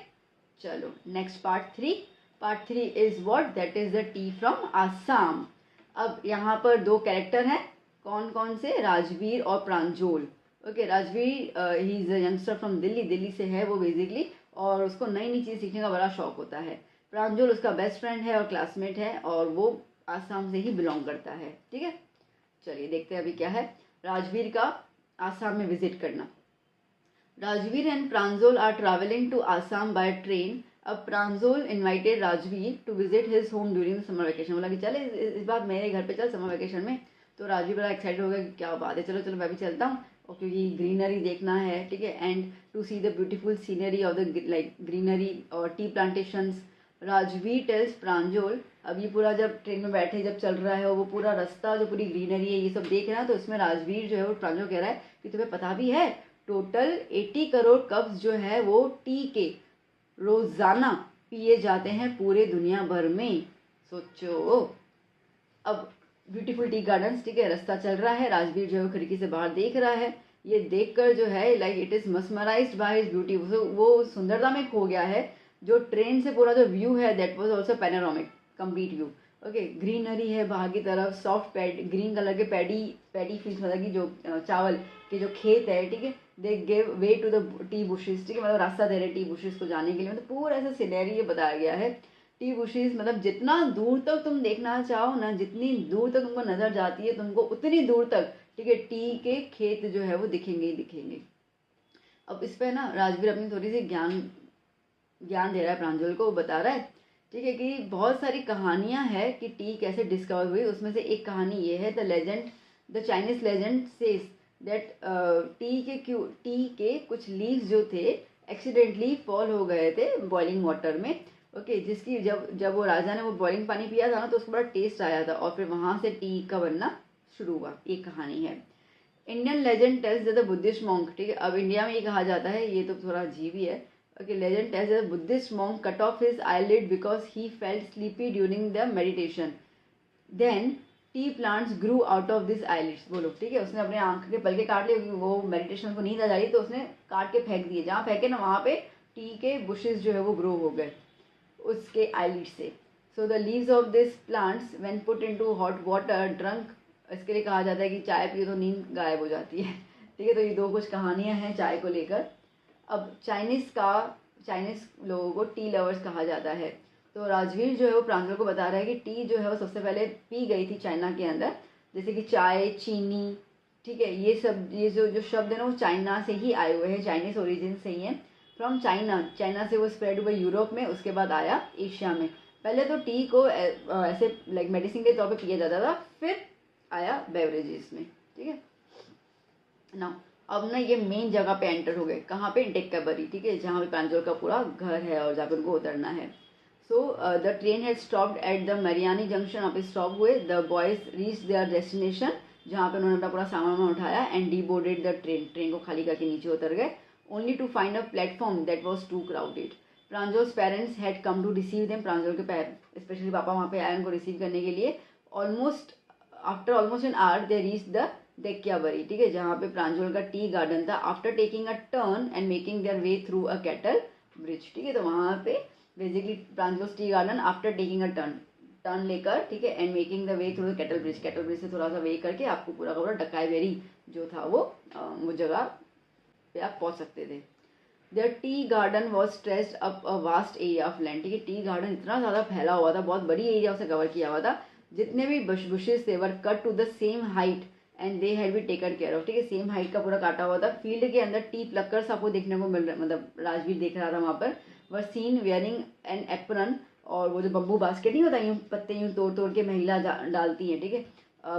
चलो next part three is what, that is the T from Assam. अब यहाँ पर दो कैरेक्टर हैं, कौन कौन से, राजवीर और Pranjol, okay. Rajveer he is a youngster from Delhi से है वो बेसिकली, और उसको नई नई चीज़ सीखने का बड़ा शौक होता है। प्रांजोल उसका बेस्ट फ्रेंड है और क्लासमेट है, और वो आसाम से ही बिलोंग करता है, ठीक है। चलिए देखते हैं अभी क्या है राजवीर का आसाम में विजिट करना। Rajveer and Pranjol are travelling to Assam by train. अब Pranjol invited Rajveer to visit his home during summer vacation. बोला कि चल इस बार मेरे घर पे चल समर वेकेशन में। तो राजवीर बड़ा एक्साइटेड हो गया कि क्या बात है, चलो चलो मैं भी चलता हूँ, और क्योंकि ग्रीनरी देखना है, ठीक है, and to see the beautiful scenery of the like greenery और tea plantations. Rajvir tells Pranjol, अब ये पूरा जब ट्रेन में बैठे जब चल रहा है और वो पूरा रास्ता जो पूरी ग्रीनरी है ये सब देख रहे हैं, तो इसमें राजवीर जो है वो प्रांजोल कह रहा है कि तुम्हें पता भी है टोटल 80 करोड़ कप्स जो है वो टी के रोजाना पिए जाते हैं पूरे दुनिया भर में, सोचो। अब ब्यूटीफुल टी गार्डन्स, ठीक है, रास्ता चल रहा है, राजवीर जो है खिड़की से बाहर देख रहा है। ये देखकर जो है like it is mesmerised by his beauty, वो सुंदरता में खो गया है। जो ट्रेन से पूरा जो व्यू है that was also panoramic complete view, okay. Greenery है बाहर की तरफ, सॉफ्ट ग्रीन कलर के पैडी फील्ड, मतलब कि जो चावल के जो खेत है, ठीक है। They gave way to the tea bushes, ठीक है, मतलब रास्ता दे रहे टी बुशेस को जाने के लिए। मतलब पूरा ऐसा सिनेरियो ये बताया गया है। टी बुशेस मतलब जितना दूर तक तुम देखना चाहो ना, जितनी दूर तक तुमको नजर जाती है तुमको उतनी दूर तक, ठीक है, टी के खेत जो है वो दिखेंगे ही दिखेंगे। अब इस पे ना राजवीर अपनी थोड़ी सी ज्ञान दे रहा है प्रांजल को, वो बता रहा है, ठीक है, कि बहुत सारी कहानियां हैं कि टी कैसे डिस्कवर हुई। उसमें से एक कहानी ये है, the Chinese legend says that T के कुछ लीव्स जो थे एक्सीडेंटली फॉल हो गए थे बॉइलिंग वाटर में, ओके। जिसकी जब वो राजा ने वो बॉइलिंग पानी पिया था ना तो उसको बड़ा टेस्ट आया था, और फिर वहाँ से टी का बनना शुरू हुआ, ये कहानी है। Indian legend tells the Buddhist monk, ठीक है। अब इंडिया में ये कहा जाता है, ये तो थोड़ा अजीब ही है, Okay, legend tells that a Buddhist monk cut off his eyelid because he felt sleepy during the meditation. Then tea plants grew out of this eyelids. बोलो ठीक है, उसने अपने आंख के पलके काट लिए क्योंकि वो मेडिटेशन को नींद आ जा रही तो उसने काट के फेंक दिए, जहाँ फेंके ना वहाँ पे टी के बुशेस जो है वो ग्रो हो गए उसके आईलिड से. So the leaves of this plants when put into hot water drunk, इसके लिए कहा जाता है कि चाय पिए तो नींद गायब हो जाती है. ठीक है, तो ये दो कुछ कहानियाँ हैं चाय को लेकर. अब चाइनीज़ लोगों को टी लवर्स कहा जाता है. तो राजवीर जो है वो प्रांजल को बता रहा है कि टी जो है वो सबसे पहले पी गई थी चाइना के अंदर, जैसे कि चाय, चीनी. ठीक है, ये जो शब्द है ना वो चाइना से ही आए हुए हैं, चाइनीज़ ओरिजिन से ही है. फ्रॉम चाइना से वो स्प्रेड हुआ यूरोप में, उसके बाद आया एशिया में. पहले तो टी को ऐसे लाइक मेडिसिन के तौर पे पिया जाता था, फिर आया बेवरेजेस में. ठीक है ना. अब ना ये मेन जगह पे एंटर हो गए, कहाँ पे, टेक्काबरी. ठीक है, जहाँ पे प्रांजल का पूरा घर है और जहाँ पे उनको उतरना है. So the train had stopped at the Mariani junction. वहाँ पे स्टॉप हुए. The boys reach there destination, जहाँ पे उन्होंने अपना पूरा सामान उठाया, एंड डीबोर्डेड द ट्रेन को खाली करके नीचे उतर गए, only to find a platform that was too crowded. Pranjol's parents had come to receive them. Pranjal के स्पेशली पापा वहाँ पे आए उनको रिसीव करने के लिए. After almost an hour they reach the Dekiyabari. ठीक है, जहाँ पे प्रांजल का टी गार्डन था. After taking a turn and making their way through a cattle bridge. ठीक है, तो वहाँ पे basically Pranjol's tea garden after taking a turn लेकर, ठीक है, and making the way through the cattle bridge से थोड़ा सा वे करके आपको पूरा का पूरा डकाईबेरी जो था वो जगह पे आप पहुँच सकते थे. Their tea garden was stressed up a vast area of land. ठीक है, टी गार्डन इतना ज़्यादा फैला हुआ था, बहुत बड़ी एरिया उसे कवर किया हुआ था. जितने भी बुशेस थे were cut to the same height and they had be taken care of. ठीक है, सेम हाइट का पूरा काटा हुआ था. फील्ड के अंदर टी प्लकर्स आपको देखने को मिल रहे, मतलब राजवीर देख रहा था वहाँ पर, were seen wearing N apron. और वो जो बम्बू बास्केट नहीं होता, यूँ पत्ते यूँ तोड़ तोड़ के महिला डालती हैं. ठीक है,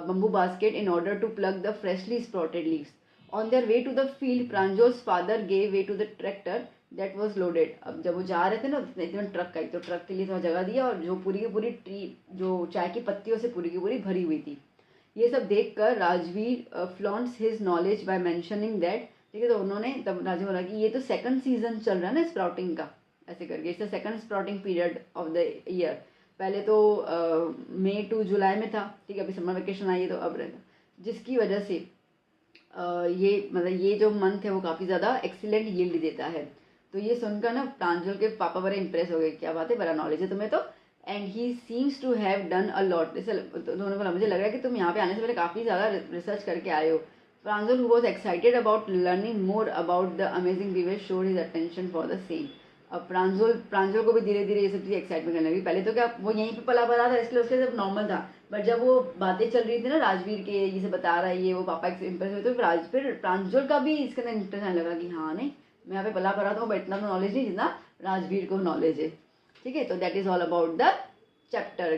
bamboo basket in order to plug the freshly sprouted leaves. On their way to the field Pranjol's father gave way to the tractor that was loaded. अब जब वो जा रहे थे ना इतने ट्रक आई, तो ट्रक के लिए थोड़ा जगह दिया, और जो पूरी की पूरी ट्री जो चाय की पत्तियों से पूरी की पूरी भरी हुई थी. ये सब देखकर Rajveer flaunts his knowledge by mentioning that. ठीक है, तो उन्होंने तब राजवीर बोला कि ये तो सेकंड सीजन चल रहा है ना स्प्राउटिंग का, ऐसे करके. It's the second sprouting period of the year. पहले तो मई टू जुलाई में था. ठीक है, अभी समर वेकेशन आई है तो अब रहता, जिसकी वजह से ये जो मंथ है वो काफ़ी ज़्यादा एक्सीलेंट यील्ड देता है. तो ये सुनकर ना प्रांजल के पापा बड़े इंप्रेस हो गए, क्या बात है, बड़ा नॉलेज है तुम्हें तो. And he seems to have done a lot. उन्होंने बोला मुझे लग रहा है कि तुम यहाँ पे आने से पहले काफ़ी ज़्यादा रिसर्च करके आए हो. Pranjal who was excited about learning more about the amazing beverage showed his attention for the same. अब प्रांजल को भी धीरे धीरे ये सब चीज़ एक्साइटमेंट करने लगी. पहले तो क्या वो यहीं पे पला भरा था, इसलिए उसके सब नॉर्मल था. बट जब वो बातें चल रही थी ना राजवीर के, ये से बता रहा है ये वो, पापा इम्प्रेस हुए, तो फिर प्रांजल का भी इसके अंदर इंटरेस्ट आने लगा कि हाँ नहीं, मैं यहाँ पे पला भरा था, बट इतना तो नॉलेज नहीं जितना राजवीर को नॉलेज है. ठीक है, तो that is all about the chapter.